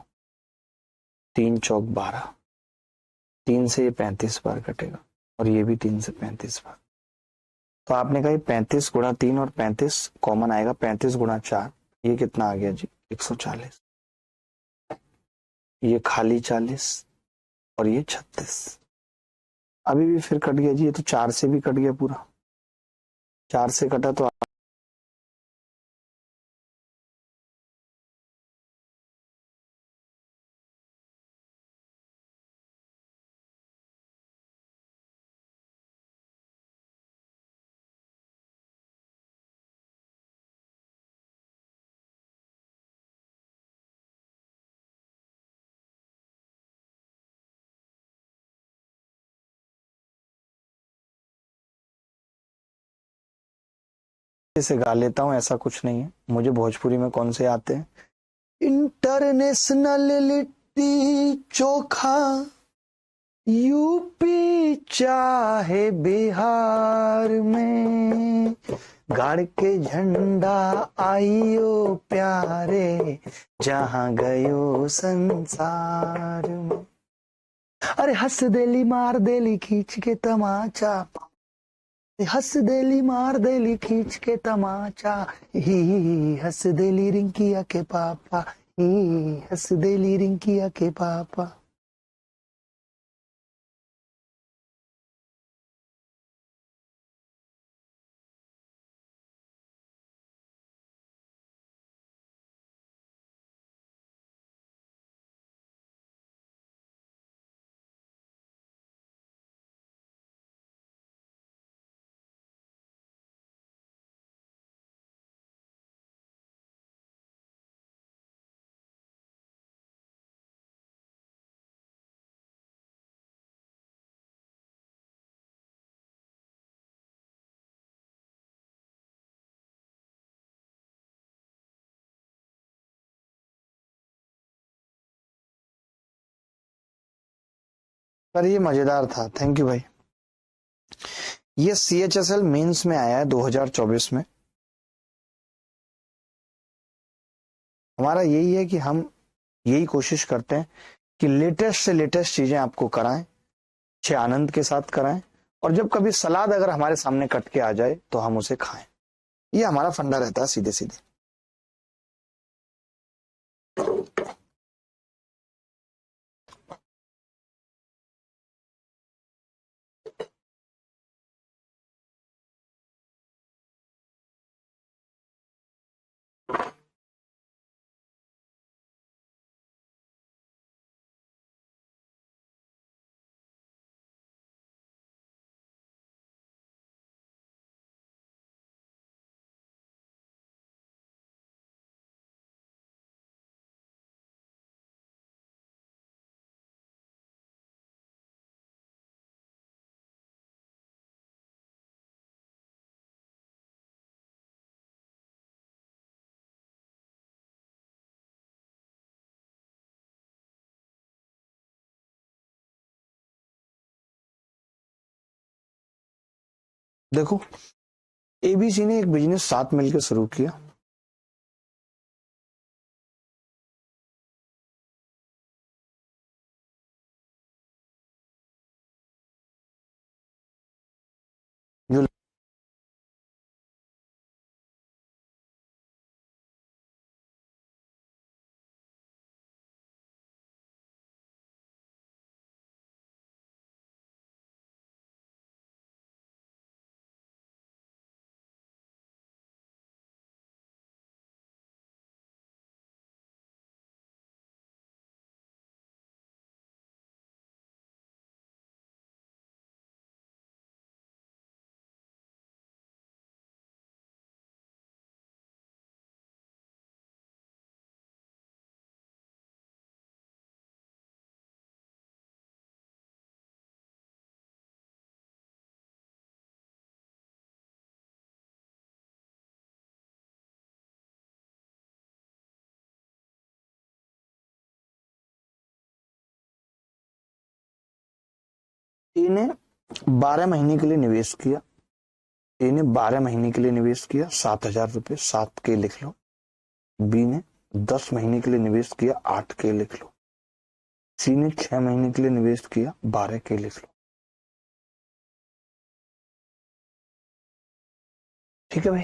3 चौक 12, 3 से ये 35 बार कटेगा, और ये भी 3 से 35 बार। तो आपने कहा 35 गुणा 3 और 35 कॉमन आएगा, 35 गुणा 4 ये कितना आ गया जी 140। ये खाली 40 और ये 36। अभी भी फिर कट गया जी, ये तो 4 से भी कट गया पूरा। 4 से कटा तो से गा लेता हूँ, ऐसा कुछ नहीं है। मुझे भोजपुरी में कौन से आते हैं? इंटरनेशनल लिट्टी चोखा, यूपी चाहे बिहार में, गाड़ के झंडा आइयो प्यारे, जहां गयो संसार में। अरे हंस देली मार देली खींच के तमाचा, हंस देली मार देली खींच के तमाचा, ही हंस देली रिंकिया के पापा, ही हंस देली रिंकिया के पापा। पर ये मजेदार था, थैंक यू भाई। ये CHSL मेंस में आया है 2024 में। हमारा यही है कि हम यही कोशिश करते हैं कि लेटेस्ट से लेटेस्ट चीजें आपको कराएं, अच्छे आनंद के साथ कराएं, और जब कभी सलाद अगर हमारे सामने कट के आ जाए तो हम उसे खाएं। ये हमारा फंडा रहता है, सीधे सीधे। देखो, ABC ने एक बिजनेस साथ मिलकर शुरू किया। जो ने 12 महीने के लिए निवेश किया। ने 12 महीने के लिए निवेश किया, 7,000 रुपए, 7K लिख लो। B ने 10 महीने के लिए निवेश किया, 8K लिख लो। C ने 6 महीने के लिए निवेश किया, 12K लिख लो। ठीक है भाई,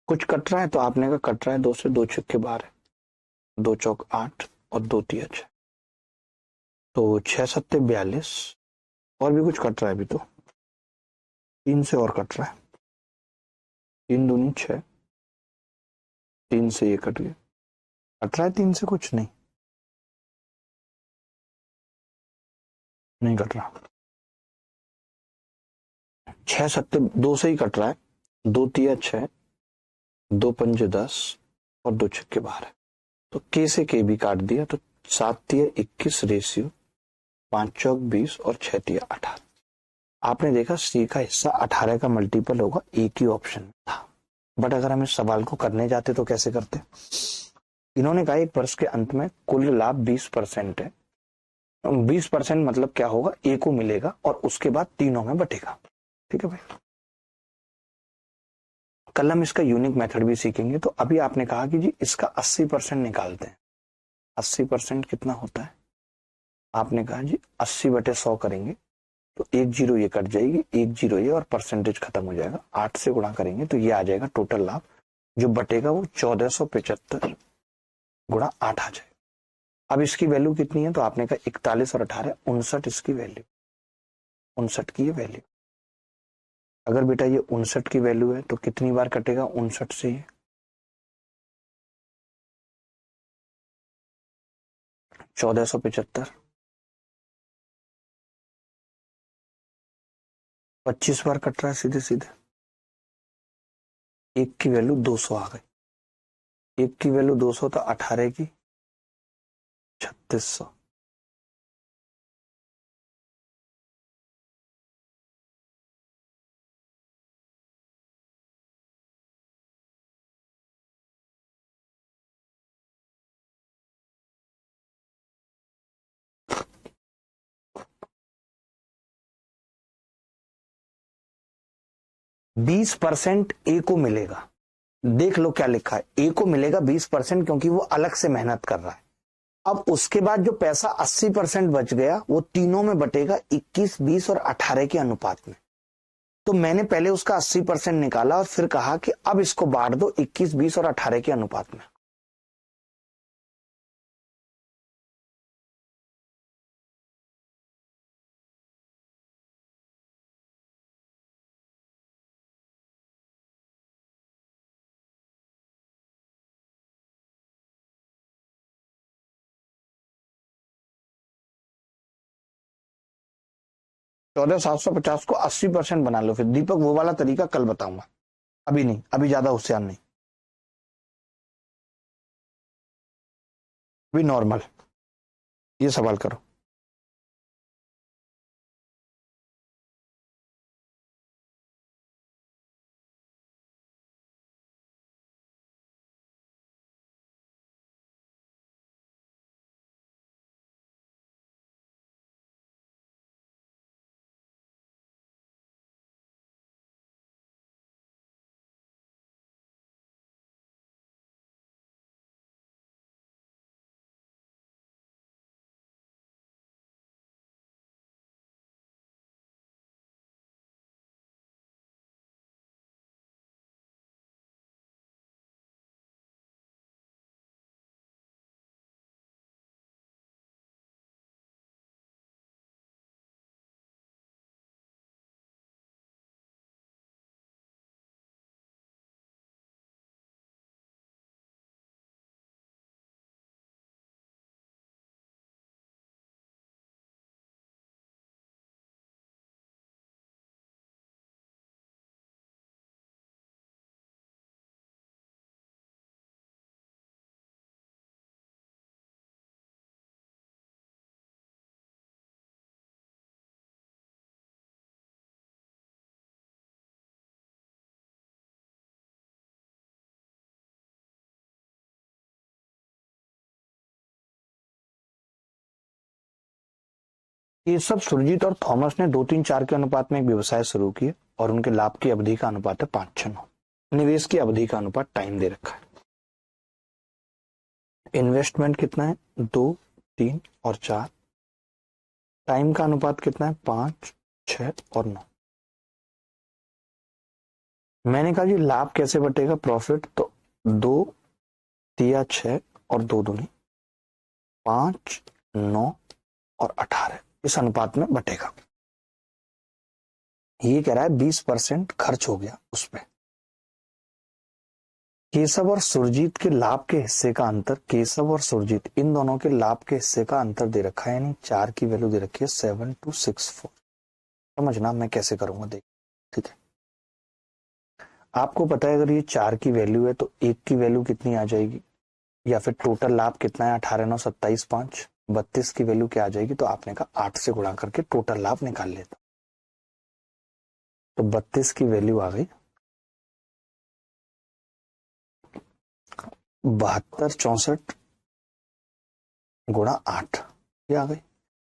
कुछ कट रहा है तो आपने का कट रहा है, 2 से 2 छक्के 12, 2 चौक 8 और 2 तिया 6, तो 6 सत्ते 42। और भी कुछ कट रहा है अभी तो, 3 से और कट रहा है, 3 दूनी 6, 3 से ये कट गया, कट रहा है 3 से कुछ नहीं, नहीं कट रहा। 6 सत्ते 2 से ही कट रहा है, 2 तिया 6, 2 पंजे 10 और 2 छक्के 12। तो K से K भी काट दिया, तो 7 तिया 21 रेशियो, 5 चौक 20 और 6 तिया 18। आपने देखा C का हिस्सा 18 का मल्टीपल होगा, एक ही ऑप्शन था। बट अगर हम इस सवाल को करने जाते तो कैसे करते? इन्होंने कहा एक वर्ष के अंत में कुल लाभ 20% है। 20% मतलब क्या होगा, ए को मिलेगा और उसके बाद तीनों में बटेगा। ठीक है भाई, कल हम इसका यूनिक मेथड भी सीखेंगे। तो अभी आपने कहा कि जी इसका 80% निकालते हैं। 80% कितना होता है? आपने कहा जी 80/100 करेंगे तो 1 जीरो ये कट जाएगी, 1 जीरो ये, और परसेंटेज खत्म हो जाएगा। 8 से गुणा करेंगे तो ये आ जाएगा टोटल लाभ, जो बटेगा वो 1475 गुणा 8 आ जाएगा। अब इसकी वैल्यू कितनी है? तो आपने कहा 41 और 18, 59 इसकी वैल्यू, 59 की ये वैल्यू। अगर बेटा ये 59 की वैल्यू है तो कितनी बार कटेगा 59 से? ये 1475 25 बार कट रहा है सीधे सीधे। एक की वैल्यू 200 आ गई। एक की वैल्यू 200 तो 18 की 3600। बीस परसेंट ए को मिलेगा। देख लो क्या लिखा है, ए को मिलेगा 20% क्योंकि वो अलग से मेहनत कर रहा है। अब उसके बाद जो पैसा 80% बच गया वो तीनों में बटेगा, 21, 20 और 18 के अनुपात में। तो मैंने पहले उसका 80% निकाला और फिर कहा कि अब इसको बांट दो 21, 20 और 18 के अनुपात में। चौदह 750 को 80% बना लो। फिर दीपक वो वाला तरीका कल बताऊंगा, अभी नहीं, अभी ज्यादा होशियार नहीं, अभी नॉर्मल। ये सवाल करो। ये सब सुरजीत और थॉमस ने 2-3-4 के अनुपात में एक व्यवसाय शुरू किए और उनके लाभ की अवधि का अनुपात है 5-6-9। निवेश की अवधि का अनुपात टाइम दे रखा है। इन्वेस्टमेंट कितना है? 2, 3 और 4। टाइम का अनुपात कितना है? 5, 6 और 9। मैंने कहा जी लाभ कैसे बटेगा, प्रॉफिट, तो 2 तिया 6 और 2 दूनी 5, 9 और 18 इस अनुपात में बटेगा। ये कह रहा है 20% खर्च हो गया उस पे। केशव और सुरजीत के लाभ के हिस्से का अंतर, केशव और सुरजीत इन दोनों के लाभ के हिस्से का अंतर दे रखा है, यानी 4 की वैल्यू दे रखी है 7264। समझना मैं कैसे करूंगा, देख। ठीक है, आपको पता है अगर ये 4 की वैल्यू है तो 1 की वैल्यू कितनी आ जाएगी, या फिर टोटल लाभ कितना है 18, 9, 27, 5, 32 की वैल्यू क्या आ जाएगी? तो आपने कहा 8 से गुणा करके टोटल लाभ निकाल लेता। तो 32 की वैल्यू आ गई 72 64 गुणा 8 ये आ गई।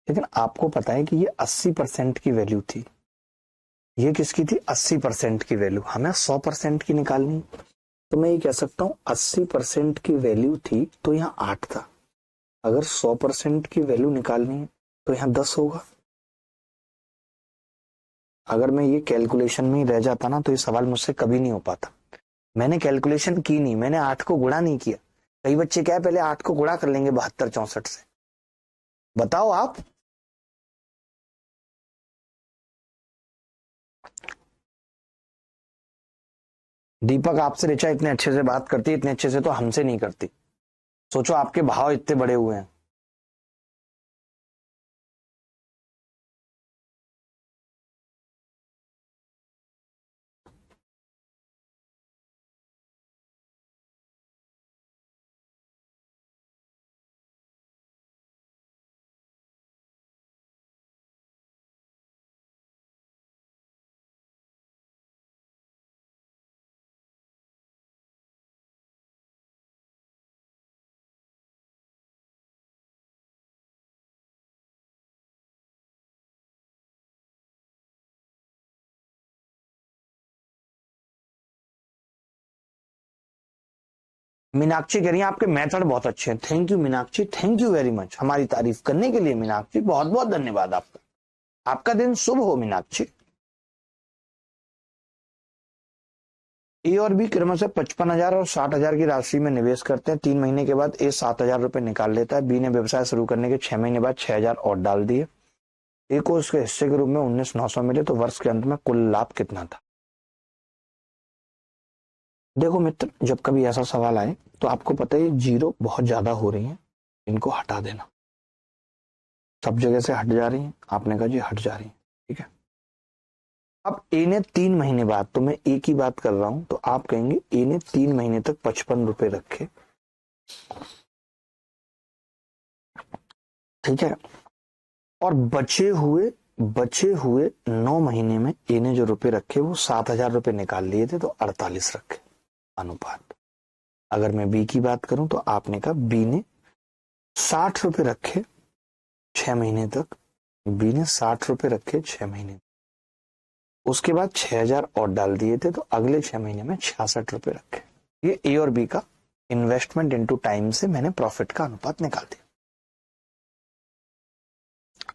लेकिन आपको पता है कि ये 80% की वैल्यू थी। ये किसकी थी? 80% की वैल्यू। हमें 100% की निकालनी। तो मैं ये कह सकता हूं 80% की वैल्यू थी तो यहाँ 8 था। अगर 100% की वैल्यू निकालनी है तो यहाँ 10 होगा। अगर मैं ये कैलकुलेशन में ही रह जाता ना तो ये सवाल मुझसे कभी नहीं हो पाता। मैंने कैलकुलेशन की नहीं, मैंने 8 को गुणा नहीं किया। कई बच्चे क्या है, पहले 8 को गुणा कर लेंगे 72 64 से। बताओ आप। दीपक आपसे ऋचा इतने अच्छे से बात करती है, इतने अच्छे से तो हमसे नहीं करती। सोचो आपके भाव इतने बड़े हुए हैं। मीनाक्षी कह रही है आपके मेथड बहुत अच्छे हैं। Thank you Meenakshi, thank you very much हमारी तारीफ करने के लिए। मीनाक्षी बहुत बहुत धन्यवाद आपका। आपका दिन शुभ हो मीनाक्षी। ए और बी क्रमशः 55,000 और 60,000 की राशि में निवेश करते हैं। 3 महीने के बाद ए 7,000 रुपए निकाल लेता है। बी ने व्यवसाय शुरू करने के 6 महीने बाद 6,000 और डाल दिए। ए को उसके हिस्से के रूप में 19,900 मिले तो वर्ष के अंत में कुल लाभ कितना था? देखो मित्र, जब कभी ऐसा सवाल आए तो आपको पता है जीरो बहुत ज्यादा हो रही है, इनको हटा देना। सब जगह से हट जा रही है, आपने कहा जी हट जा रही है, ठीक है। अब ए ने 3 महीने बाद, तो मैं ए की बात कर रहा हूं, तो आप कहेंगे ए ने 3 महीने तक 55 रुपए रखे, ठीक है। और बचे हुए 9 महीने में ए ने जो रुपए रखे वो 7,000 रुपए निकाल लिए थे, तो 48 रखे अनुपात। अगर मैं बी की बात करूं तो आपने कहा बी ने 60 रुपए रखे 6 महीने तक। बी ने 60 रुपए रखे 6 महीने, उसके बाद 6,000 और डाल दिए थे, तो अगले 6 महीने में 66 रुपए रखे। ये ए और बी का इन्वेस्टमेंट इनटू टाइम से मैंने प्रॉफिट का अनुपात निकाल दिया।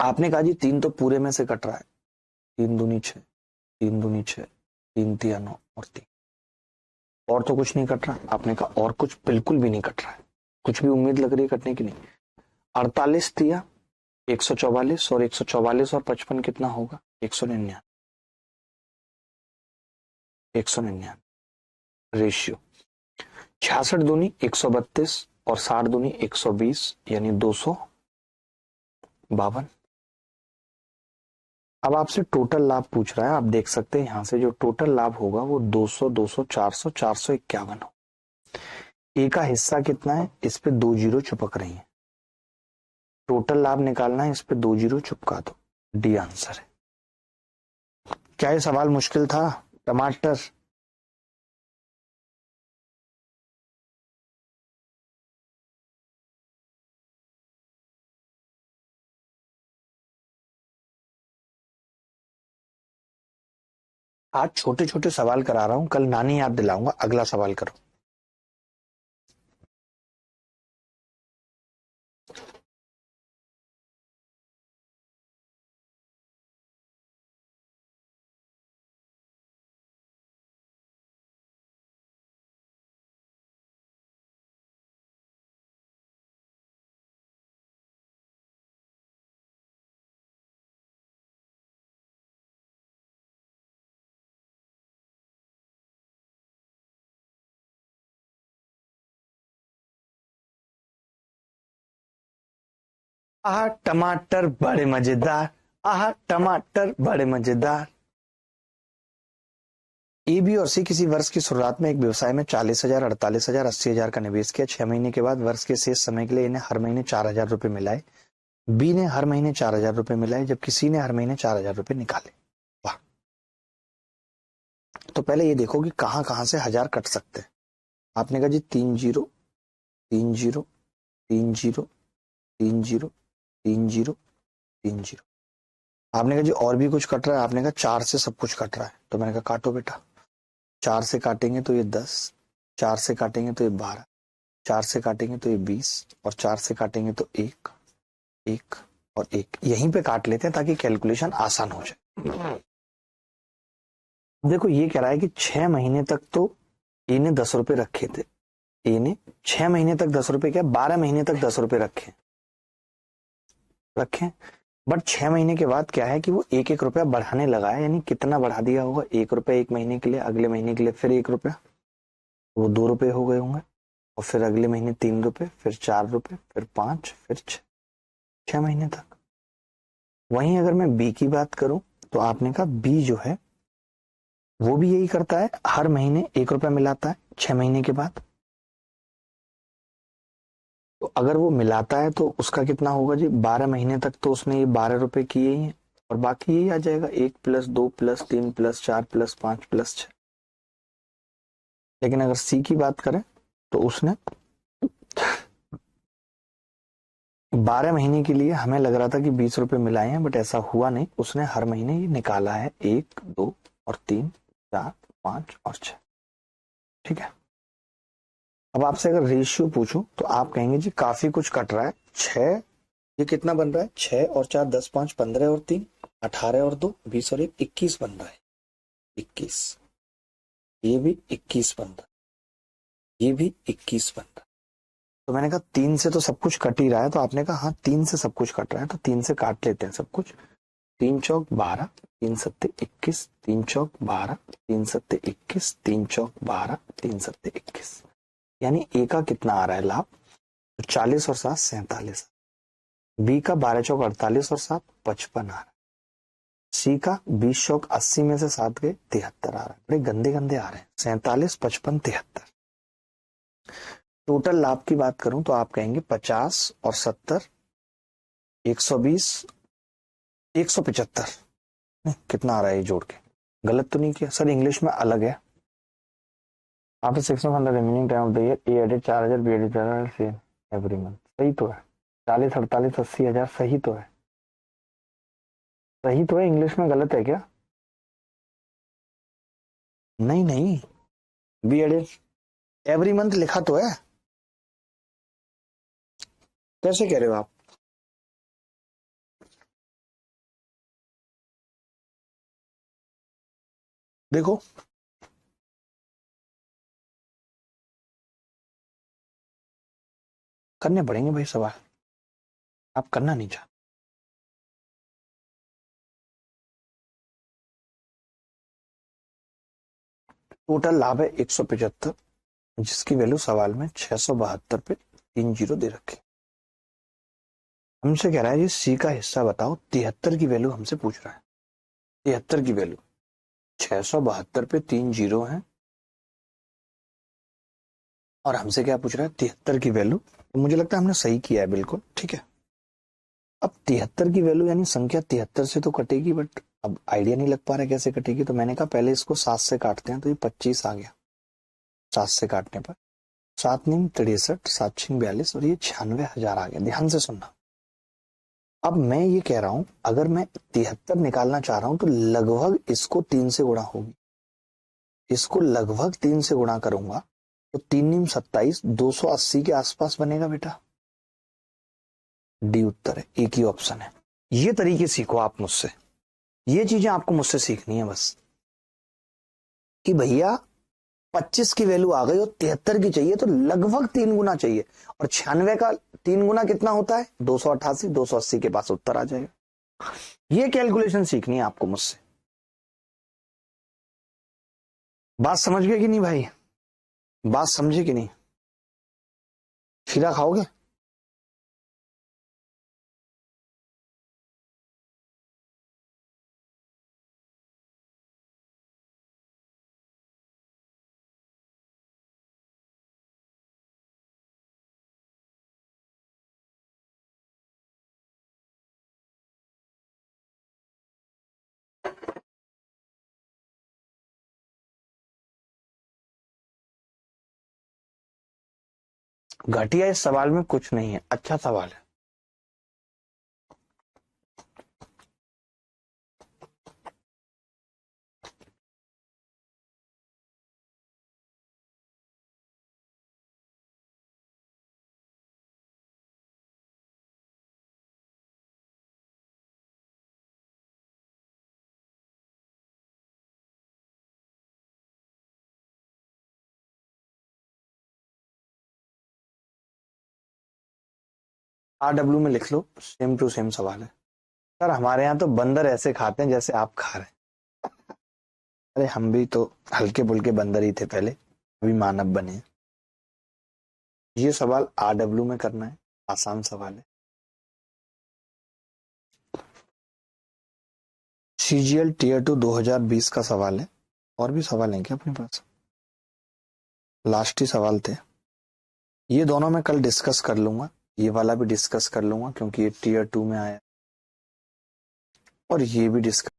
आपने कहा जी 3 तो पूरे में से कट रहा है, 3 दूनी 6, 3 दूनी 6, 3 तिया 9 और 3, और तो कुछ नहीं कट रहा। आपने कहा और कुछ बिल्कुल भी नहीं कट रहा है, कुछ भी उम्मीद लग रही है कटने की नहीं। 48 तिया 144, और 144 और 55 कितना होगा? 199। 199 रेशियो। 66 दूनी 132 और 60 दूनी 120, यानी 252। अब आपसे टोटल लाभ पूछ रहा है। आप देख सकते हैं यहां से जो टोटल लाभ होगा वो 200, 200, 400, 451 हो। ए का हिस्सा कितना है? इस पे 2 जीरो चिपक रही है। टोटल लाभ निकालना है, इस पे 2 जीरो चिपका दो। डी आंसर है। क्या ये सवाल मुश्किल था? टमाटर। आज छोटे छोटे सवाल करा रहा हूं, कल नानी याद दिलाऊंगा। अगला सवाल करो। आह टमाटर बड़े मजेदार, आह टमाटर बड़े मजेदार। ए बी और सी किसी वर्ष की शुरुआत में एक व्यवसाय में 40,000, 48,000, 80,000 का निवेश किया। 6 महीने के बाद वर्ष के शेष समय के लिए इन्हें हर महीने 4,000 रुपए मिलाए। बी ने हर महीने 4,000 रुपए मिलाए, जबकि सी ने हर महीने 4,000 रुपए निकाले। वाह। तो पहले ये देखो कि कहां कहां से हजार कट सकते हैं। आपने कहा जी 3 zero 3 zero, 3 zero, 3 zero, 3 zero, 3 zero. आपने कहा जी और भी कुछ कट रहा है, आपने कहा 4 से सब कुछ कट रहा है, तो मैंने कहा काटो बेटा। 4 से काटेंगे तो ये 10, 4 से काटेंगे तो ये 12, 4 से काटेंगे तो ये 20, और 4 से काटेंगे तो 1, 1 और 1। यहीं पे काट लेते हैं ताकि कैलकुलेशन आसान हो जाए। देखो ये कह रहा है कि 6 महीने तक तो ए ने 10 रुपए रखे थे, ए ने 6 महीने तक 10 रुपए, क्या 12 महीने तक 10 रुपए रखे रखे। बट 6 महीने के बाद क्या है कि वो एक एक रुपया बढ़ाने लगा है, यानी कितना बढ़ा दिया होगा, 1 रुपया एक महीने के लिए, अगले महीने के लिए फिर 1 रुपया, वो 2 रुपए हो गए होंगे, और फिर अगले महीने 3 रुपए, फिर 4 रुपए, फिर 5, फिर 6 महीने तक। वहीं अगर मैं बी की बात करूं तो आपने कहा बी जो है वो भी यही करता है, हर महीने 1 रुपया मिलाता है 6 महीने के बाद। तो अगर वो मिलाता है तो उसका कितना होगा जी, 12 महीने तक तो उसने ये 12 रुपए किए ही हैं, और बाकी यही आ जाएगा 1 plus 2 plus 3 plus 4 plus 5 plus 6। लेकिन अगर सी की बात करें तो उसने 12 महीने के लिए हमें लग रहा था कि 20 रुपए मिलाए हैं, बट ऐसा हुआ नहीं, उसने हर महीने ये निकाला है 1 2 और 3 4 5 और 6। ठीक है। अब आपसे अगर रेशियो पूछूं तो आप कहेंगे जी काफी कुछ कट रहा है। 6, ये कितना बन रहा है, 6 और 4 10 5 15 और 3 18 और 2 20 और 1 21 बन रहा है, 21। ये भी 21 बन रहा है, ये भी 21 बन रहा है। तो मैंने कहा 3 से तो सब कुछ कट ही रहा है, तो आपने कहा हाँ 3 से सब कुछ कट रहा है, तो 3 से काट लेते हैं सब कुछ। 3 चौक 12, 3 सत्ते 21, 3 चौक 12, 3 सत्ते 21, 3 चौक 12, 3 सत्ते 21। यानी ए का कितना आ रहा है लाभ, तो 40 और 7 47। बी का 12 चौक 48 और 7 55 आ रहा है। सी का 20 चौक 80 में से 7 गए 73 आ रहा है। बड़े गंदे गंदे आ रहे हैं, 47 55 73। टोटल लाभ की बात करूं तो आप कहेंगे 50 और 70 120 175। कितना आ रहा है ये जोड़ के, गलत तो नहीं किया सर, इंग्लिश में अलग है। After 6 months on the remaining time of the year, A added 4,000, B added 4,000 same every month। सही तो है, 40 48 80 हजार सही तो है, सही तो है, इंग्लिश में गलत है क्या? नहीं नहीं, बी एडेड एवरी मंथ लिखा तो है, कैसे कह रहे हो आप? देखो करने पड़ेंगे भाई सवाल, आप करना नहीं चाहते। टोटल लाभ है 175, जिसकी वैल्यू सवाल में 672 पे 3 जीरो दे रखी। हमसे कह रहा है जी सी का हिस्सा बताओ, 73 की वैल्यू हमसे पूछ रहा है। 73 की वैल्यू, 672 पे 3 जीरो है, और हमसे क्या पूछ रहा है, 73 की वैल्यू। तो मुझे लगता है हमने सही किया है बिल्कुल, ठीक है। अब 73 की वैल्यू यानी संख्या 73 से तो कटेगी, बट अब आइडिया नहीं लग पा रहा है कैसे कटेगी, तो मैंने कहा पहले इसको 7 से काटते हैं, तो ये 25 आ गया 7 से काटने पर। 7 नीम 63, 7 छिंग 42, और ये 96,000 आ गया। ध्यान से सुनना। अब मैं ये कह रहा हूं अगर मैं 73 निकालना चाह रहा हूं तो लगभग इसको 3 से गुणा होगी, इसको लगभग 3 से गुणा करूंगा तो 3 नीम 27, 280 के आसपास बनेगा बेटा। डी उत्तर है, एक ही ऑप्शन है। ये तरीके सीखो आप मुझसे, ये चीजें आपको मुझसे सीखनी है बस, कि भैया 25 की वैल्यू आ गई और 73 की चाहिए तो लगभग 3 गुना चाहिए, और 96 का 3 गुना कितना होता है, 288, 280 के पास उत्तर आ जाएगा। ये कैलकुलेशन सीखनी है आपको मुझसे। बात समझ गए कि नहीं भाई, बात समझे कि नहीं? खीरा खाओगे? घटिया इस सवाल में कुछ नहीं है, अच्छा सवाल है। RW में लिख लो, सेम टू सेम सवाल है। सर हमारे यहाँ तो बंदर ऐसे खाते हैं जैसे आप खा रहे हैं। अरे हम भी तो हल्के फुल्के बंदर ही थे पहले, अभी मानव बने हैं। ये सवाल RW में करना है, आसान सवाल है। CGL Tier 2 2020 का सवाल है। और भी सवाल हैं क्या अपने पास? लास्ट ही सवाल थे ये दोनों, मैं कल डिस्कस कर लूंगा, ये वाला भी डिस्कस कर लूंगा क्योंकि ये Tier 2 में आया, और ये भी डिस्कस